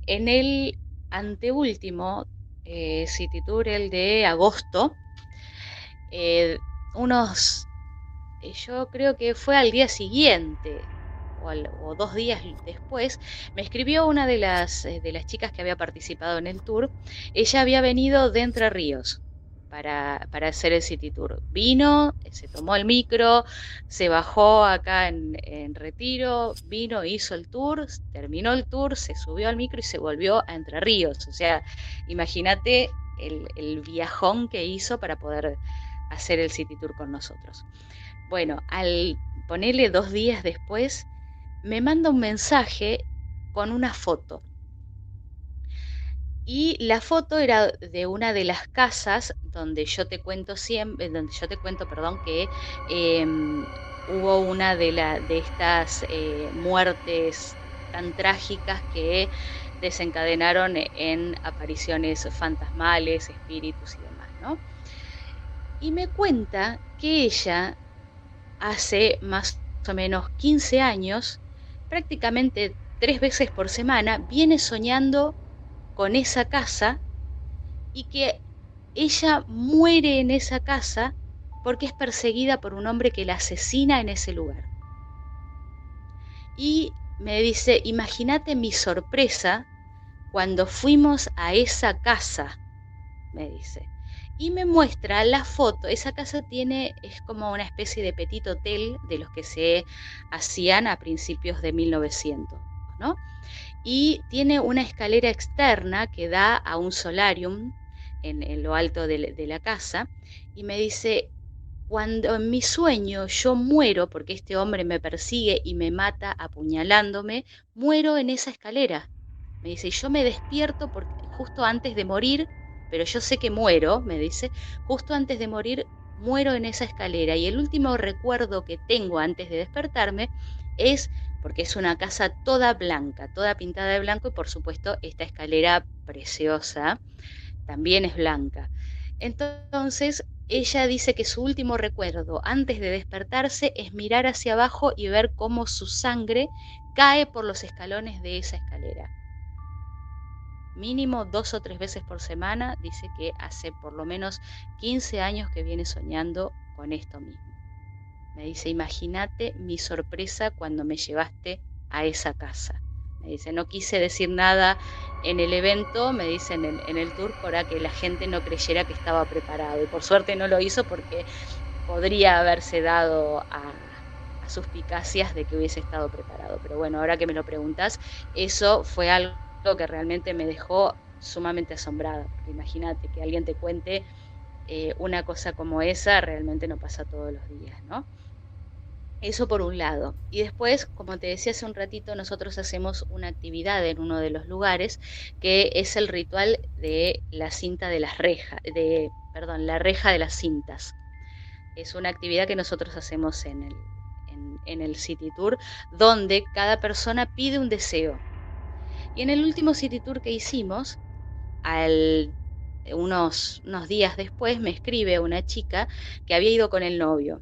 en el anteúltimo City Tour, el de agosto, eh, unos, yo creo que fue al día siguiente o 2 días después, me escribió una de las chicas que había participado en el tour. Ella había venido de Entre Ríos para hacer el City Tour. Vino, se tomó el micro, se bajó acá en Retiro, vino, hizo el tour, terminó el tour, se subió al micro y se volvió a Entre Ríos. O sea, imagínate el viajón que hizo para poder hacer el City Tour con nosotros. Bueno, al ponerle 2 días después, me manda un mensaje con una foto. Y la foto era de una de las casas donde yo te cuento siempre, donde yo te cuento, perdón, que hubo una de estas muertes tan trágicas que desencadenaron en apariciones fantasmales, espíritus y demás, ¿no? Y me cuenta que ella hace más o menos 15 años, prácticamente 3 veces por semana, viene soñando con esa casa y que ella muere en esa casa porque es perseguida por un hombre que la asesina en ese lugar. Y me dice, imagínate mi sorpresa cuando fuimos a esa casa, me dice. y me muestra la foto. Esa casa es como una especie de petit hotel de los que se hacían a principios de 1900, ¿no? Y tiene una escalera externa que da a un solarium en lo alto de la casa, y me dice, cuando en mi sueño yo muero, porque este hombre me persigue y me mata apuñalándome, muero en esa escalera. Me dice, y yo me despierto porque justo antes de morir, pero yo sé que muero, me dice, justo antes de morir muero en esa escalera. Y el último recuerdo que tengo antes de despertarme es, porque es una casa toda blanca, toda pintada de blanco, y por supuesto esta escalera preciosa también es blanca. Entonces, ella dice que su último recuerdo antes de despertarse es mirar hacia abajo y ver cómo su sangre cae por los escalones de esa escalera. Mínimo 2 o 3 veces por semana, dice que hace por lo menos 15 años que viene soñando con esto mismo. Me dice, imagínate mi sorpresa cuando me llevaste a esa casa. Me dice, no quise decir nada en el evento, me dice en el tour, para que la gente no creyera que estaba preparado. Y por suerte no lo hizo, porque podría haberse dado a suspicacias de que hubiese estado preparado. Pero bueno, ahora que me lo preguntas, eso fue algo que realmente me dejó sumamente asombrada. Porque imagínate que alguien te cuente una cosa como esa, realmente no pasa todos los días, ¿no? Eso por un lado. Y después, como te decía hace un ratito, nosotros hacemos una actividad en uno de los lugares, que es el ritual de la cinta de las rejas, perdón, la reja de las cintas. Es una actividad que nosotros hacemos en el City Tour, donde cada persona pide un deseo. Y en el último City Tour que hicimos, unos días después, me escribe una chica que había ido con el novio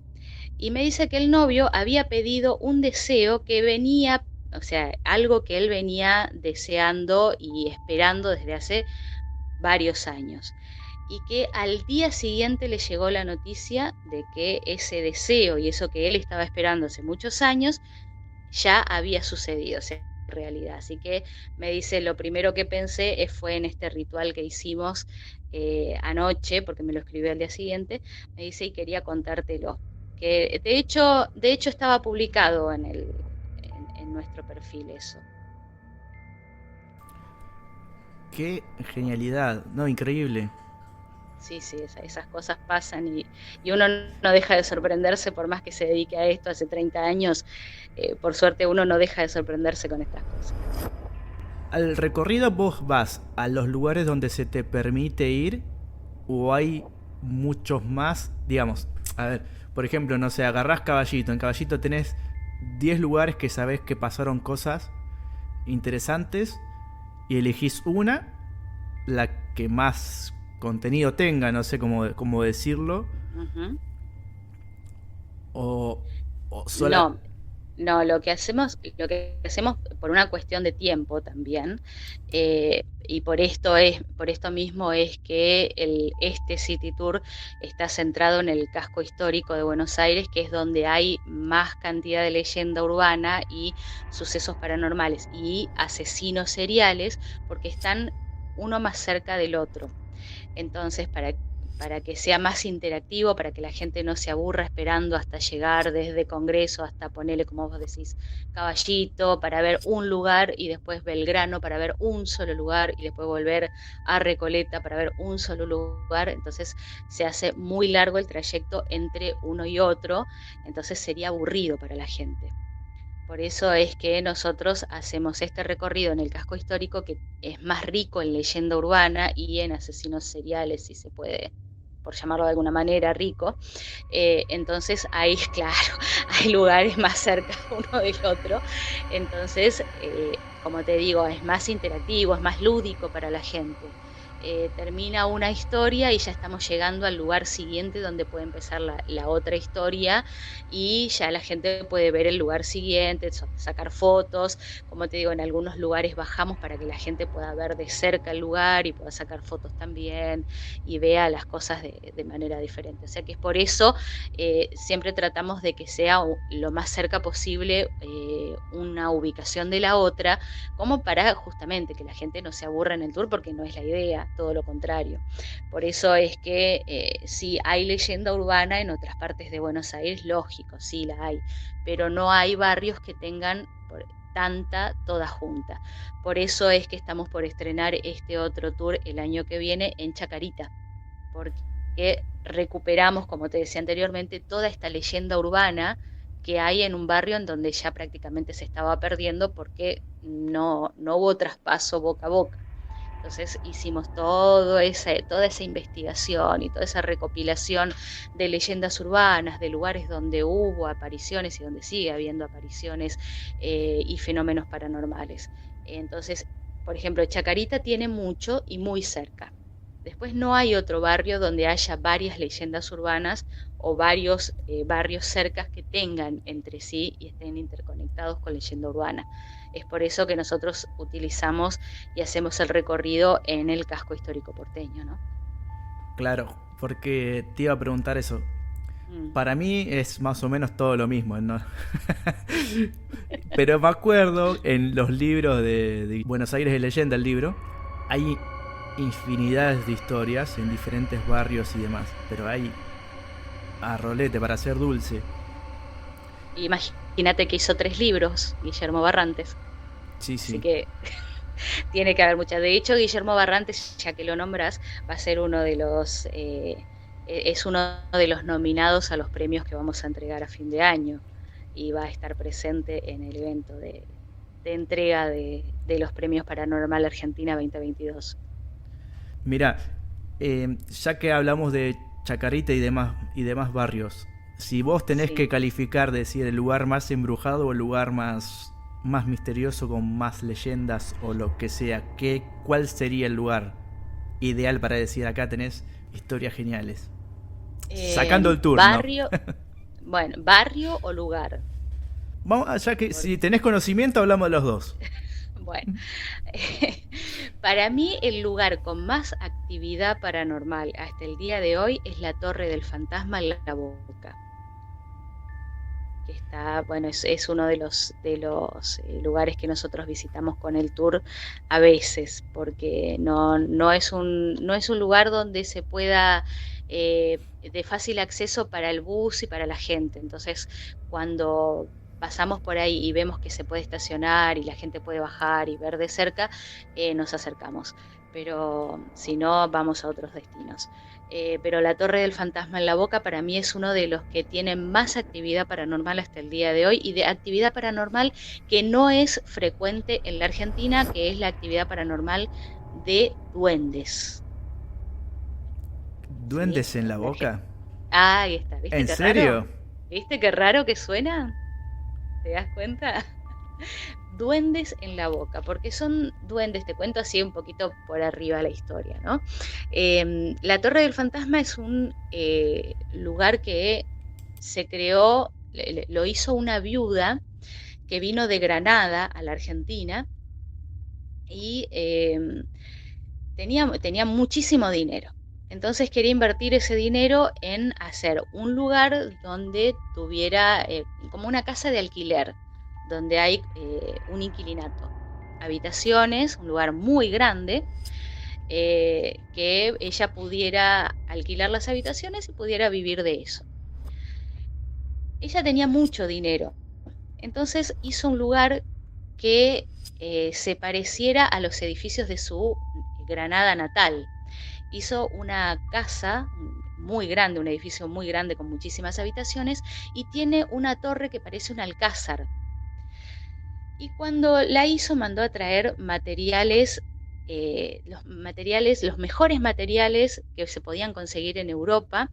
y me dice que el novio había pedido un deseo que venía, o sea, algo que él venía deseando y esperando desde hace varios años, y que al día siguiente le llegó la noticia de que ese deseo y eso que él estaba esperando hace muchos años ya había sucedido, o sea, en realidad. Así que me dice, lo primero que pensé fue en este ritual que hicimos anoche, porque me lo escribió al día siguiente. Me dice, y quería contártelo, que de hecho estaba publicado en nuestro perfil eso. Qué genialidad, no, increíble. Sí, sí, esas cosas pasan, y uno no deja de sorprenderse, por más que se dedique a esto hace 30 años, por suerte uno no deja de sorprenderse con estas cosas. ¿Al recorrido vos vas a los lugares donde se te permite ir o hay muchos más? Digamos, a ver, por ejemplo, no sé, agarrás Caballito. En Caballito tenés 10 lugares que sabés que pasaron cosas interesantes y elegís una, la que más contenido tenga, no sé cómo decirlo, Ujú. o, o sola... No, no, lo que hacemos por una cuestión de tiempo también, y por esto mismo es que este City Tour está centrado en el casco histórico de Buenos Aires, que es donde hay más cantidad de leyenda urbana y sucesos paranormales y asesinos seriales, porque están uno más cerca del otro. Entonces, para que sea más interactivo, para que la gente no se aburra esperando hasta llegar desde Congreso hasta ponerle, como vos decís, Caballito, para ver un lugar, y después Belgrano para ver un solo lugar, y después volver a Recoleta para ver un solo lugar. Entonces se hace muy largo el trayecto entre uno y otro, entonces sería aburrido para la gente. Por eso es que nosotros hacemos este recorrido en el casco histórico, que es más rico en leyenda urbana y en asesinos seriales, si se puede, por llamarlo de alguna manera, rico. Entonces ahí, claro, hay lugares más cerca uno del otro. Entonces, como te digo, es más interactivo, es más lúdico para la gente. Termina una historia y ya estamos llegando al lugar siguiente, donde puede empezar la otra historia, y ya la gente puede ver el lugar siguiente, sacar fotos. Como te digo, en algunos lugares bajamos para que la gente pueda ver de cerca el lugar y pueda sacar fotos también y vea las cosas de manera diferente. O sea que es por eso, siempre tratamos de que sea lo más cerca posible una ubicación de la otra, como para justamente que la gente no se aburra en el tour, porque no es la idea. todo lo contrario. Por eso es que sí hay leyenda urbana en otras partes de Buenos Aires, lógico, sí la hay, pero no hay barrios que tengan tanta toda junta. Por eso es que estamos por estrenar este otro tour el año que viene en Chacarita, porque recuperamos, como te decía anteriormente, toda esta leyenda urbana que hay en un barrio en donde ya prácticamente se estaba perdiendo porque no hubo traspaso boca a boca. Entonces hicimos toda esa investigación y toda esa recopilación de leyendas urbanas, de lugares donde hubo apariciones y donde sigue habiendo apariciones y fenómenos paranormales. Entonces, por ejemplo, Chacarita tiene mucho y muy cerca. Después no hay otro barrio donde haya varias leyendas urbanas o varios barrios cercas que tengan entre sí y estén interconectados con leyenda urbana. Es por eso que nosotros utilizamos y hacemos el recorrido en el casco histórico porteño, ¿no? Claro, porque te iba a preguntar eso. Para mí es más o menos todo lo mismo, ¿no? Pero me acuerdo en los libros de Buenos Aires de Leyenda, el libro, hay infinidades de historias en diferentes barrios y demás, pero hay a rolete para hacer dulce. Imagínate que hizo 3 libros, Guillermo Barrantes. Sí, Así sí. que tiene que haber muchas. De hecho, Guillermo Barrantes, ya que lo nombras, va a ser uno de los es uno de los nominados a los premios que vamos a entregar a fin de año y va a estar presente en el evento de entrega de los premios Paranormal Argentina 2022. Mira, ya que hablamos de Chacarita y demás barrios, si vos tenés Sí. que calificar, decir el lugar más embrujado o el lugar más misterioso con más leyendas o lo que sea, ¿cuál sería el lugar ideal para decir acá tenés historias geniales? Sacando el tour, ¿no? Barrio, bueno, barrio o lugar. Vamos, ya que Por- si tenés conocimiento hablamos de los dos. bueno, para mí el lugar con más actividad paranormal hasta el día de hoy es la Torre del Fantasma en La Boca, que está, bueno, es uno de los lugares que nosotros visitamos con el tour a veces, porque no es un lugar donde se pueda de fácil acceso para el bus y para la gente. Entonces, cuando pasamos por ahí y vemos que se puede estacionar y la gente puede bajar y ver de cerca, nos acercamos. Pero si no, vamos a otros destinos. Pero la Torre del Fantasma en La Boca para mí es uno de los que tienen más actividad paranormal hasta el día de hoy y de actividad paranormal que no es frecuente en la Argentina, que es la actividad paranormal de duendes. ¿Sí? ¿Duendes en la boca? Ahí está, ¿viste ¿En qué raro? serio? ¿Viste qué raro que suena? ¿Te das cuenta? Duendes en La Boca, porque son duendes, te cuento así un poquito por arriba la historia, ¿no? La Torre del Fantasma es un lugar que se creó, lo hizo una viuda que vino de Granada a la Argentina y tenía muchísimo dinero. Entonces quería invertir ese dinero en hacer un lugar donde tuviera como una casa de alquiler, donde hay un inquilinato, habitaciones, un lugar muy grande, que ella pudiera alquilar las habitaciones y pudiera vivir de eso. Ella tenía mucho dinero, entonces hizo un lugar que se pareciera a los edificios de su Granada natal. Hizo una casa muy grande, un edificio muy grande con muchísimas habitaciones y tiene una torre que parece un alcázar. Y cuando la hizo mandó a traer materiales, los mejores materiales que se podían conseguir en Europa,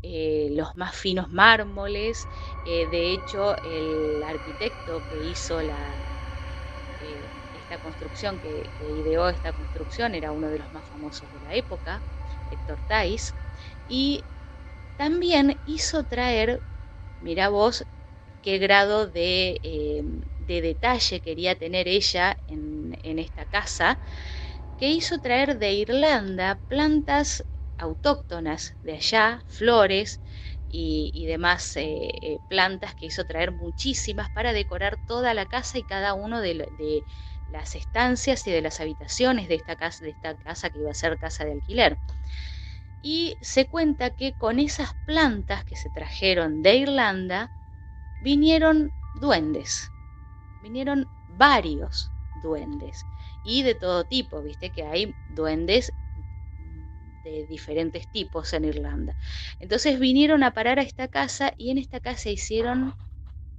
los más finos mármoles. De hecho, el arquitecto que hizo esta construcción, que ideó esta construcción, era uno de los más famosos de la época, Héctor Thais, y también hizo traer, mirá vos qué grado de detalle quería tener ella en esta casa, que hizo traer de Irlanda plantas autóctonas de allá, flores y demás plantas que hizo traer muchísimas para decorar toda la casa y cada uno las estancias y de las habitaciones de esta casa que iba a ser casa de alquiler. Y se cuenta que con esas plantas que se trajeron de Irlanda vinieron duendes, vinieron varios duendes y de todo tipo, viste que hay duendes de diferentes tipos en Irlanda. Entonces vinieron a parar a esta casa y en esta casa hicieron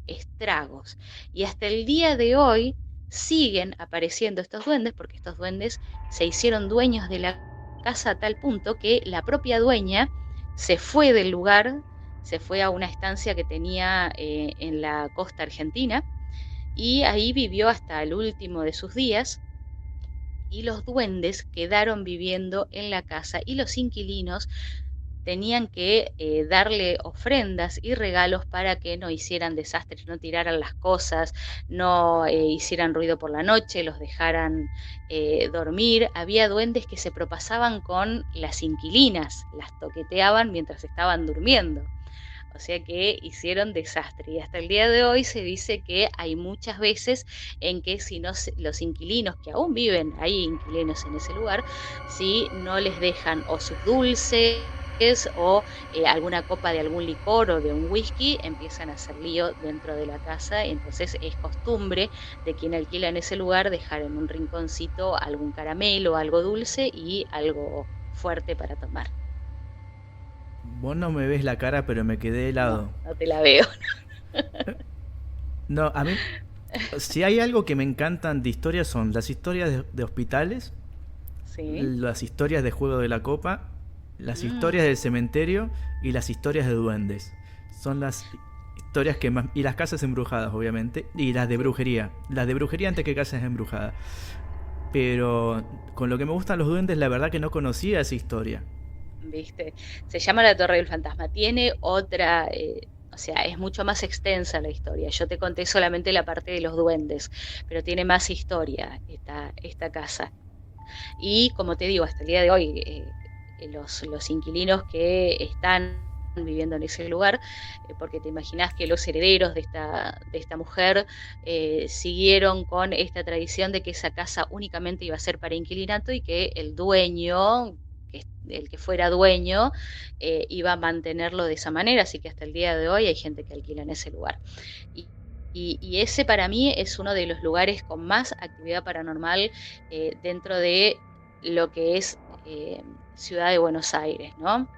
estragos. Y hasta el día de hoy siguen apareciendo estos duendes porque estos duendes se hicieron dueños de la casa a tal punto que la propia dueña se fue del lugar, se fue a una estancia que tenía en la costa argentina y ahí vivió hasta el último de sus días. Y los duendes quedaron viviendo en la casa y los inquilinos tenían que darle ofrendas y regalos para que no hicieran desastres, no tiraran las cosas, no hicieran ruido por la noche, los dejaran dormir. Había duendes que se propasaban con las inquilinas, las toqueteaban mientras estaban durmiendo. O sea que hicieron desastre y hasta el día de hoy se dice que hay muchas veces en que si no los inquilinos que aún viven, hay inquilinos en ese lugar, si no les dejan o sus dulces o alguna copa de algún licor o de un whisky, empiezan a hacer lío dentro de la casa. Entonces es costumbre de quien alquila en ese lugar dejar en un rinconcito algún caramelo, algo dulce y algo fuerte para tomar. Vos no me ves la cara, pero me quedé No, helado. no te la veo. No, a mí, si hay algo que me encantan de historias son las historias de hospitales, Sí. las historias de Juego de la Copa, las Mm. historias del cementerio y las historias de duendes. Son las historias que más... Y las casas embrujadas, obviamente. Y las de Sí. brujería. Las de brujería antes que casas embrujadas. Pero con lo que me gustan los duendes, la verdad que no conocía esa historia. ¿Viste? Se llama La Torre del Fantasma. Tiene otra, o sea, es mucho más extensa la historia. Yo te conté solamente la parte de los duendes, pero tiene más historia esta casa. Y como te digo, hasta el día de hoy, los inquilinos que están viviendo en ese lugar, porque te imaginas que los herederos de esta mujer siguieron con esta tradición de que esa casa únicamente iba a ser para inquilinato y que el dueño, el que fuera dueño, iba a mantenerlo de esa manera, así que hasta el día de hoy hay gente que alquila en ese lugar. Y, y ese para mí es uno de los lugares con más actividad paranormal dentro de lo que es Ciudad de Buenos Aires, ¿no?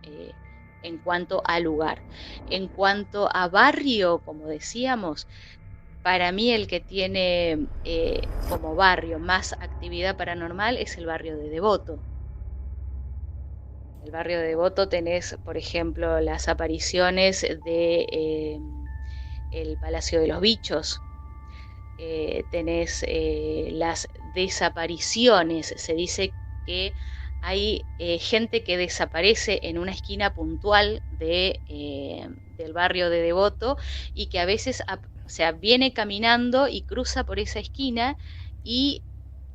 Eh, en cuanto a lugar. En cuanto a barrio, como decíamos, para mí el que tiene como barrio más actividad paranormal es el barrio de Devoto. El barrio de Devoto tenés, por ejemplo, las apariciones de el Palacio de los Bichos, tenés las desapariciones. Se dice que hay gente que desaparece en una esquina puntual del barrio de Devoto y que a veces, o sea, viene caminando y cruza por esa esquina y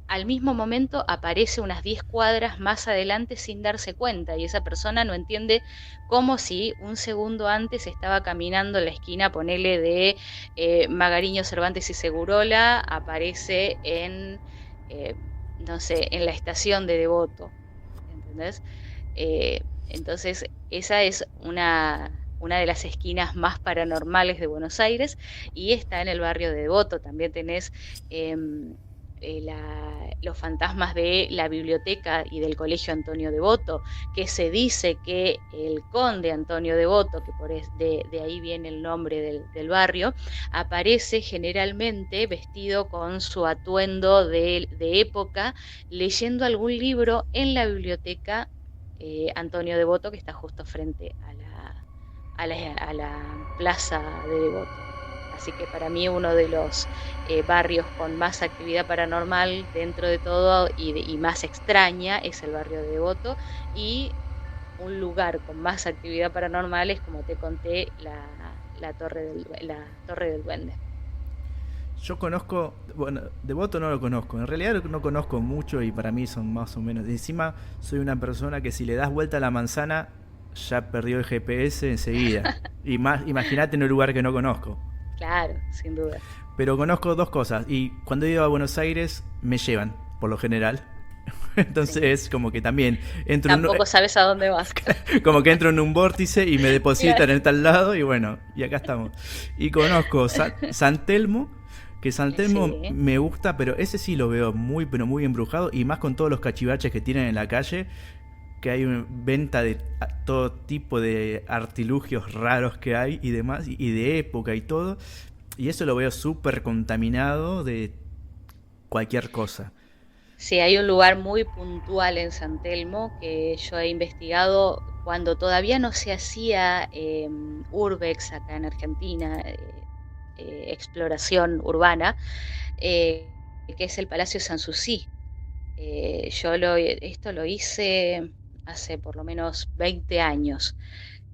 al mismo momento aparece unas 10 cuadras más adelante sin darse cuenta y esa persona no entiende cómo si un segundo antes estaba caminando en la esquina, ponele de Magariño, Cervantes y Segurola, aparece eh, no sé, en la estación de Devoto, ¿entendés? Entonces esa es una de las esquinas más paranormales de Buenos Aires y está en el barrio de Devoto. También tenés los fantasmas de la biblioteca y del colegio Antonio Devoto, que se dice que el conde Antonio Devoto, que de ahí viene el nombre del barrio, aparece generalmente vestido con su atuendo de época, leyendo algún libro en la biblioteca Antonio Devoto, que está justo frente a la plaza de Devoto. Así que para mí uno de los barrios con más actividad paranormal dentro de todo y más extraña es el barrio de Devoto, y un lugar con más actividad paranormal es, como te conté, la Torre del Duende. Yo conozco, bueno, Devoto no lo conozco, en realidad no conozco mucho y para mí son más o menos. Encima soy una persona que si le das vuelta a la manzana ya perdió el GPS enseguida. Y más, imagínate en un lugar que no conozco. Claro, sin duda. Pero conozco dos cosas y cuando he ido a Buenos Aires me llevan, por lo general. Sí. Entonces como que también entro en, Tampoco sabes a dónde vas. como que entro en un vórtice y me Claro. depositan en tal lado y bueno, y acá estamos. Y conozco San Telmo, que San Telmo Sí, me gusta, pero ese sí lo veo muy, pero muy embrujado y más con todos los cachivaches que tienen en la calle, que hay una venta de todo tipo de artilugios raros que hay y demás, y de época y todo. Y eso lo veo súper contaminado de cualquier cosa. sí, hay un lugar muy puntual en San Telmo que yo he investigado cuando todavía no se hacía urbex acá en Argentina, exploración urbana, que es el Palacio Sanssouci. Esto lo hice hace por lo menos 20 años,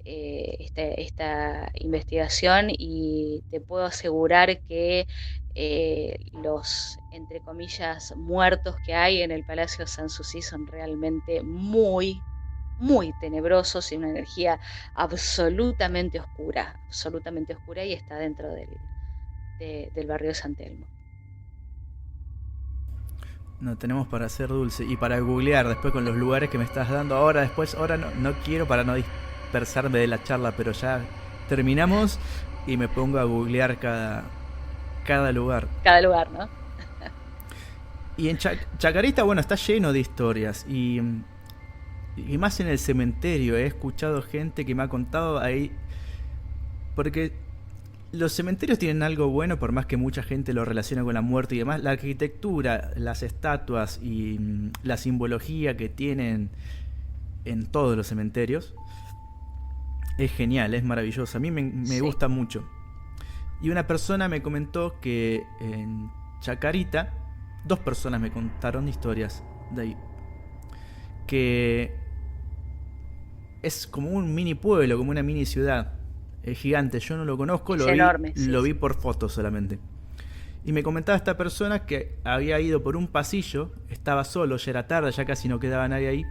esta investigación, y te puedo asegurar que los, entre comillas, muertos que hay en el Palacio Sanssouci son realmente muy, muy tenebrosos y una energía absolutamente oscura, y está dentro del barrio de San Telmo. No tenemos para hacer dulce y para googlear después con los lugares que me estás dando ahora, después, ahora no, no quiero para no dispersarme de la charla, pero ya terminamos y me pongo a googlear cada lugar. Cada lugar, ¿no? Y en Chacarita, bueno, está lleno de historias y más en el cementerio. He escuchado gente que me ha contado ahí, porque los cementerios tienen algo bueno, por más que mucha gente lo relaciona con la muerte y demás. La arquitectura, las estatuas y la simbología que tienen en todos los cementerios es genial, es maravilloso. A mí me Sí. gusta mucho. Y una persona me comentó que en Chacarita, dos personas me contaron historias de ahí, que es como un mini pueblo, como una mini ciudad. Es gigante, yo no lo conozco, Es enorme, sí, lo vi sí. por fotos solamente. Y me comentaba esta persona que había ido por un pasillo, estaba solo, ya era tarde, ya casi no quedaba nadie ahí,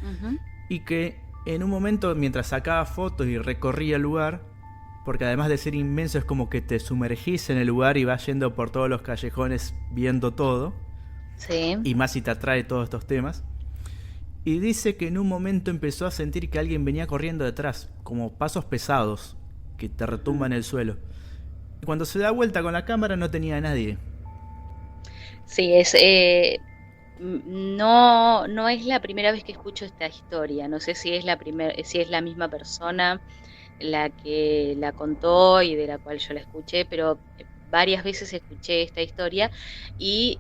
Ujú. y que en un momento, mientras sacaba fotos y recorría el lugar, porque además de ser inmenso es como que te sumergís en el lugar y vas yendo por todos los callejones viendo todo, Sí. y más si te atrae todos estos temas, y dice que en un momento empezó a sentir que alguien venía corriendo detrás, como pasos pesados, que te Ujú. retumban el suelo. Y cuando se da vuelta con la cámara no tenía a nadie. Sí, no, no es la primera vez que escucho esta historia. No sé si es si es la misma persona la que la contó y de la cual yo la escuché, pero varias veces escuché esta historia y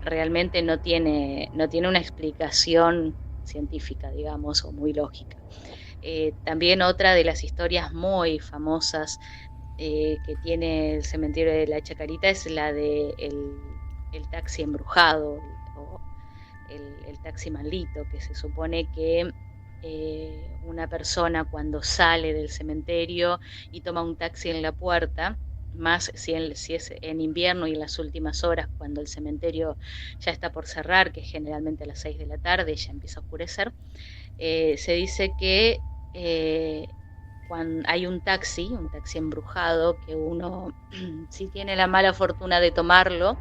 realmente no tiene una explicación científica, digamos, o muy lógica. También otra de las historias muy famosas que tiene el cementerio de la Chacarita es la de el taxi embrujado, o el taxi maldito, que se supone que una persona cuando sale del cementerio y toma un taxi en la puerta, más si es en invierno y en las últimas horas, cuando el cementerio ya está por cerrar, que es generalmente a las 6 de la tarde, ya empieza a oscurecer, se dice que cuando hay un taxi embrujado, que uno, si tiene la mala fortuna de tomarlo,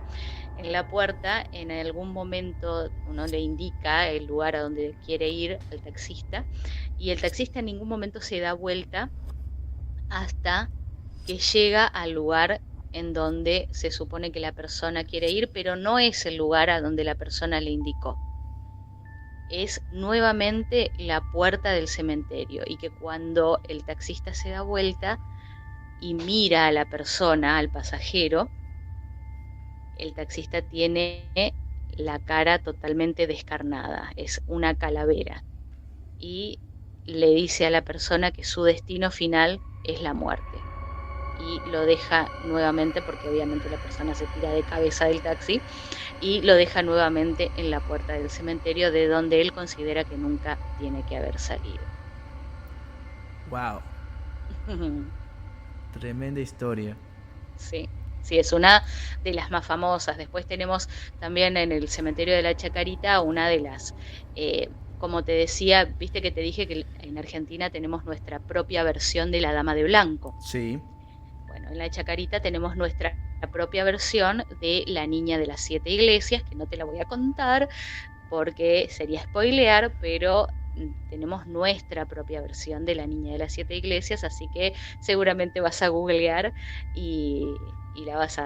en la puerta, en algún momento uno le indica el lugar a donde quiere ir al taxista, y el taxista en ningún momento se da vuelta hasta que llega al lugar en donde se supone que la persona quiere ir, pero no es el lugar a donde la persona le indicó. Es nuevamente la puerta del cementerio, y que cuando el taxista se da vuelta y mira a la persona, al pasajero, el taxista tiene la cara totalmente descarnada, es una calavera, y le dice a la persona que su destino final es la muerte. Y lo deja nuevamente, porque obviamente la persona se tira de cabeza del taxi, y lo deja nuevamente en la puerta del cementerio, de donde él considera que nunca tiene que haber salido. Wow, tremenda historia. Sí, sí, es una de las más famosas. Después tenemos también en el cementerio de la Chacarita una de las, como te decía, viste que te dije que en Argentina tenemos nuestra propia versión de la Dama de Blanco. Sí. Bueno, Bueno, en la Chacarita tenemos nuestra propia versión de La Niña de las Siete Iglesias, que no te la voy a contar porque sería spoilear, pero tenemos nuestra propia versión de La Niña de las Siete Iglesias, así que seguramente vas a googlear y la vas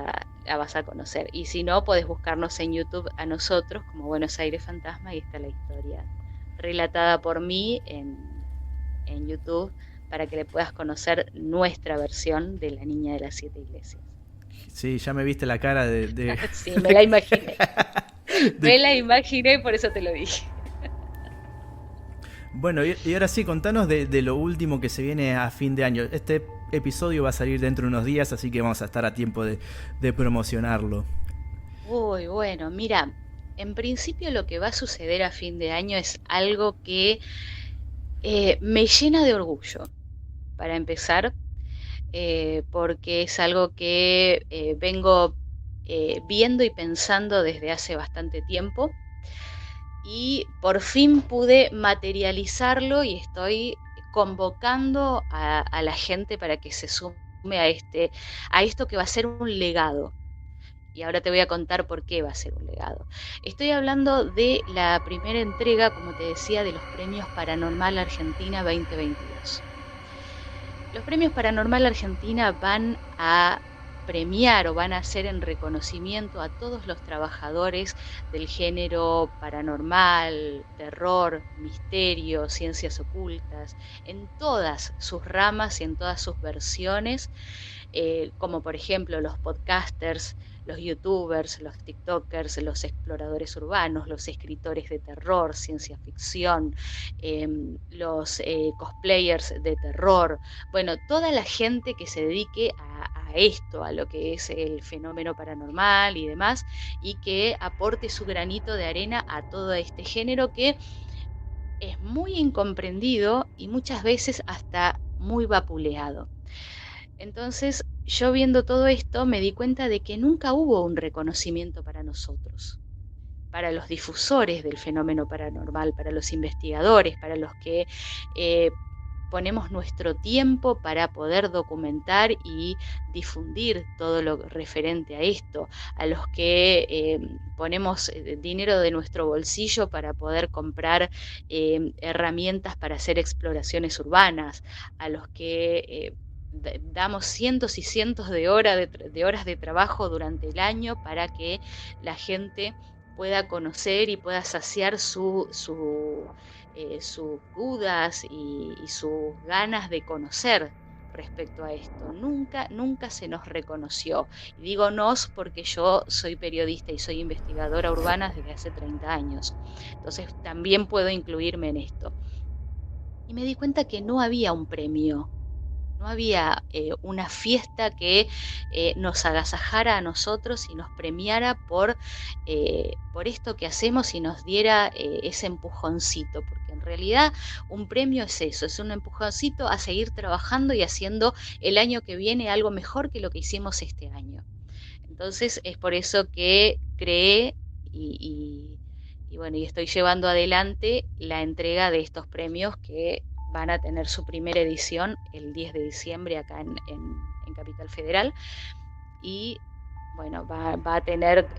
a conocer. Y si no, podés buscarnos en YouTube a nosotros como Buenos Aires Fantasma y está la historia relatada por mí en YouTube para que le puedas conocer nuestra versión de La Niña de las Siete Iglesias. Sí, ya me viste la cara Sí, me la imaginé. Me de- la imaginé, por eso te lo dije. Bueno, y ahora sí, contanos de lo último que se viene a fin de año. Este episodio va a salir dentro de unos días, así que vamos a estar a tiempo de promocionarlo. Uy, bueno, mira, en principio lo que va a suceder a fin de año es algo que me llena de orgullo, para empezar, porque es algo que vengo viendo y pensando desde hace bastante tiempo y por fin pude materializarlo y estoy convocando a la gente para que se sume a esto que va a ser un legado. Y ahora te voy a contar por qué va a ser un legado. Estoy hablando de la primera entrega, como te decía, de los premios Paranormal Argentina 2022. Los premios Paranormal Argentina van a premiar o van a hacer en reconocimiento a todos los trabajadores del género paranormal, terror, misterio, ciencias ocultas, en todas sus ramas y en todas sus versiones, como por ejemplo los podcasters, los youtubers, los tiktokers, los exploradores urbanos, los escritores de terror, ciencia ficción, los cosplayers de terror, bueno, toda la gente que se dedique a esto, a lo que es el fenómeno paranormal y demás, y que aporte su granito de arena a todo este género que es muy incomprendido y muchas veces hasta muy vapuleado. Entonces, yo viendo todo esto me di cuenta de que nunca hubo un reconocimiento para nosotros, para los difusores del fenómeno paranormal, para los investigadores, para los que ponemos nuestro tiempo para poder documentar y difundir todo lo referente a esto, a los que ponemos dinero de nuestro bolsillo para poder comprar herramientas para hacer exploraciones urbanas, a los que damos cientos y cientos de horas de trabajo durante el año para que la gente pueda conocer y pueda saciar sus dudas y sus ganas de conocer respecto a esto. Nunca, nunca se nos reconoció. Y digo nos porque yo soy periodista y soy investigadora urbana desde hace 30 años. Entonces también puedo incluirme en esto. Y me di cuenta que no había un premio, no había una fiesta que nos agasajara a nosotros y nos premiara por esto que hacemos y nos diera ese empujoncito, porque en realidad un premio es eso, es un empujoncito a seguir trabajando y haciendo el año que viene algo mejor que lo que hicimos este año. Entonces es por eso que creé y bueno, y estoy llevando adelante la entrega de estos premios que van a tener su primera edición el 10 de diciembre acá en Capital Federal y bueno, va a tener,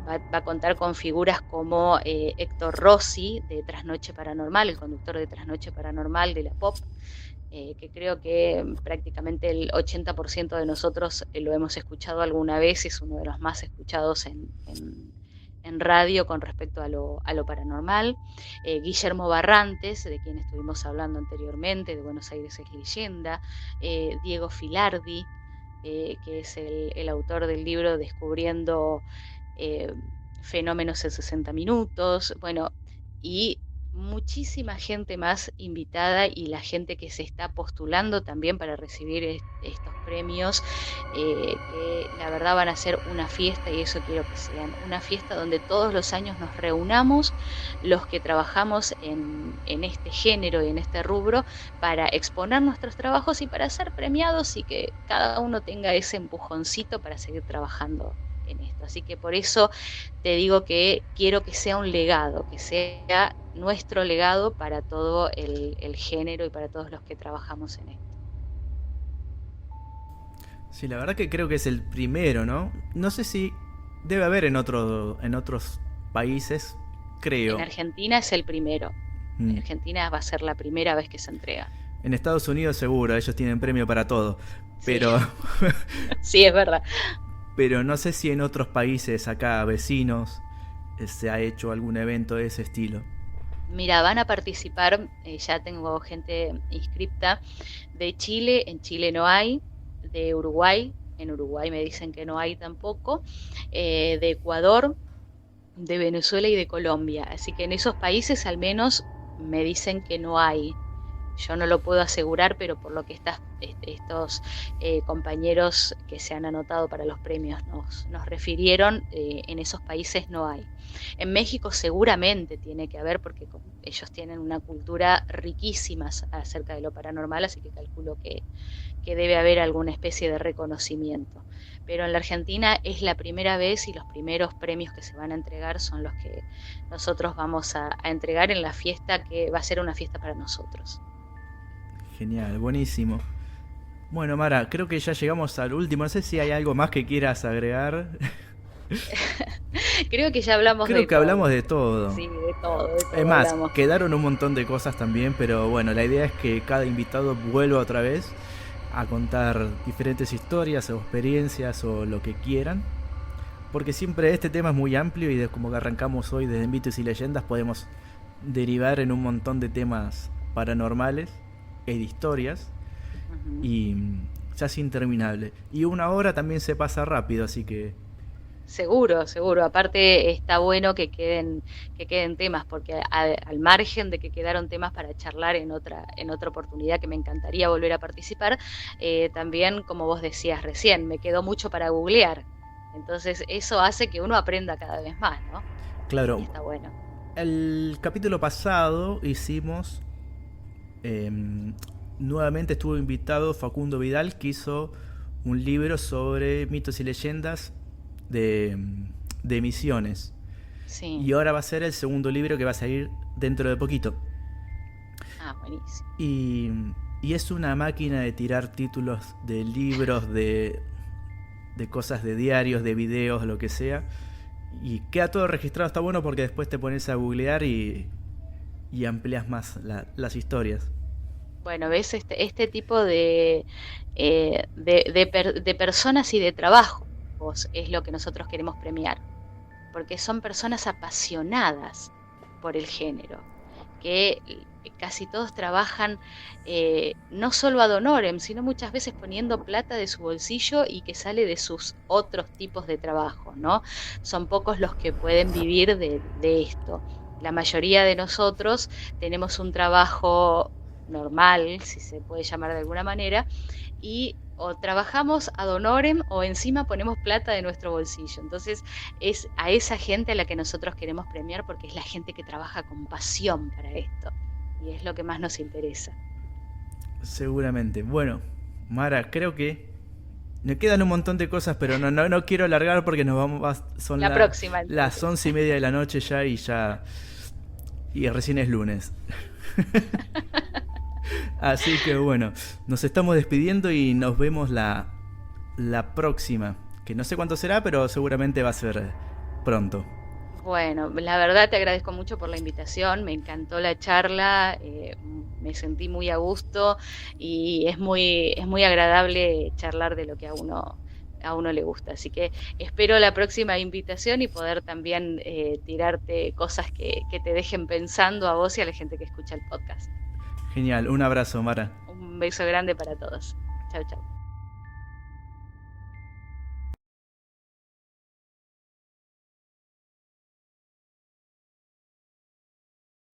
va a contar con figuras como Héctor Rossi de Trasnoche Paranormal, el conductor de Trasnoche Paranormal de la Pop, que creo que prácticamente el 80% de nosotros lo hemos escuchado alguna vez, es uno de los más escuchados en radio con respecto a lo paranormal. Guillermo Barrantes, de quien estuvimos hablando anteriormente, de Buenos Aires es leyenda. Diego Filardi, que es el autor del libro Descubriendo fenómenos en 60 minutos. Bueno, y muchísima gente más invitada y la gente que se está postulando también para recibir estos premios, que la verdad van a ser una fiesta y eso quiero que sean una fiesta donde todos los años nos reunamos los que trabajamos en este género y en este rubro para exponer nuestros trabajos y para ser premiados y que cada uno tenga ese empujoncito para seguir trabajando en esto. Así que por eso te digo que quiero que sea un legado, que sea nuestro legado para todo el género y para todos los que trabajamos en esto. Sí, la verdad que creo que es el primero, ¿no? No sé si debe haber en otros países, En creo. Argentina es el primero. En Mm. Argentina va a ser la primera vez que se entrega. En Estados Unidos seguro, ellos tienen premio para todo. Sí, Pero, sí, es verdad. pero no sé si en otros países acá vecinos se ha hecho algún evento de ese estilo. Mira, van a participar, ya tengo gente inscripta, de Chile, en Chile no hay, de Uruguay, en Uruguay me dicen que no hay tampoco, de Ecuador, de Venezuela y de Colombia. Así que en esos países al menos me dicen que no hay. Yo no lo puedo asegurar, pero por lo que estos compañeros que se han anotado para los premios nos refirieron, en esos países no hay. En México seguramente tiene que haber, porque ellos tienen una cultura riquísima acerca de lo paranormal, así que calculo que debe haber alguna especie de reconocimiento. Pero en la Argentina es la primera vez y los primeros premios que se van a entregar son los que nosotros vamos a entregar en la fiesta, que va a ser una fiesta para nosotros. Genial, buenísimo. Bueno, Mara, creo que ya llegamos al último. No sé si hay algo más que quieras agregar. Creo que ya hablamos Creo de que hablamos todo. de todo. Sí, de Es todo más, hablamos. quedaron un montón de cosas también, pero bueno, la idea es que cada invitado vuelva otra vez a contar diferentes historias o experiencias o lo que quieran. Porque siempre este tema es muy amplio y de como que arrancamos hoy desde mitos y leyendas podemos derivar en un montón de temas paranormales y de historias Ujú. y se hace interminable. Y una hora también se pasa rápido, así que Seguro, seguro. Aparte está bueno que queden temas, porque al margen de que quedaron temas para charlar en otra oportunidad, que me encantaría volver a participar, también, como vos decías recién, me quedó mucho para googlear. Entonces eso hace que uno aprenda cada vez más, ¿no? Y claro, está bueno. el capítulo pasado hicimos nuevamente estuvo invitado Facundo Vidal, que hizo un libro sobre mitos y leyendas de, de Misiones. Sí. Y ahora va a ser el segundo libro que va a salir dentro de poquito. Ah, buenísimo. Y, y es una máquina de tirar títulos de libros, de cosas de diarios, de videos, lo que sea. Y queda todo registrado, está bueno porque después te pones a googlear y amplias más las historias. Bueno, ves, este tipo de personas y de trabajos es lo que nosotros queremos premiar, porque son personas apasionadas por el género, que casi todos trabajan, no solo ad honorem, sino muchas veces poniendo plata de su bolsillo y que sale de sus otros tipos de trabajo, ¿no? Son pocos los que pueden vivir de esto. La mayoría de nosotros tenemos un trabajo normal, si se puede llamar de alguna manera, y o trabajamos ad honorem o encima ponemos plata de nuestro bolsillo. Entonces es a esa gente a la que nosotros queremos premiar, porque es la gente que trabaja con pasión para esto y es lo que más nos interesa. Seguramente. Bueno, Mara, creo que me quedan un montón de cosas, pero no quiero alargar porque nos vamos, son La próxima las entonces. 11:30 de la noche y recién es lunes. Así que bueno, nos estamos despidiendo y nos vemos la próxima. Que no sé cuánto será, pero seguramente va a ser pronto. Bueno, la verdad te agradezco mucho por la invitación, me encantó la charla, me sentí muy a gusto y es muy agradable charlar de lo que a uno le gusta. Así que espero la próxima invitación y poder también tirarte cosas que te dejen pensando a vos y a la gente que escucha el podcast. Genial, un abrazo, Mara. Un beso grande para todos. Chau, chau.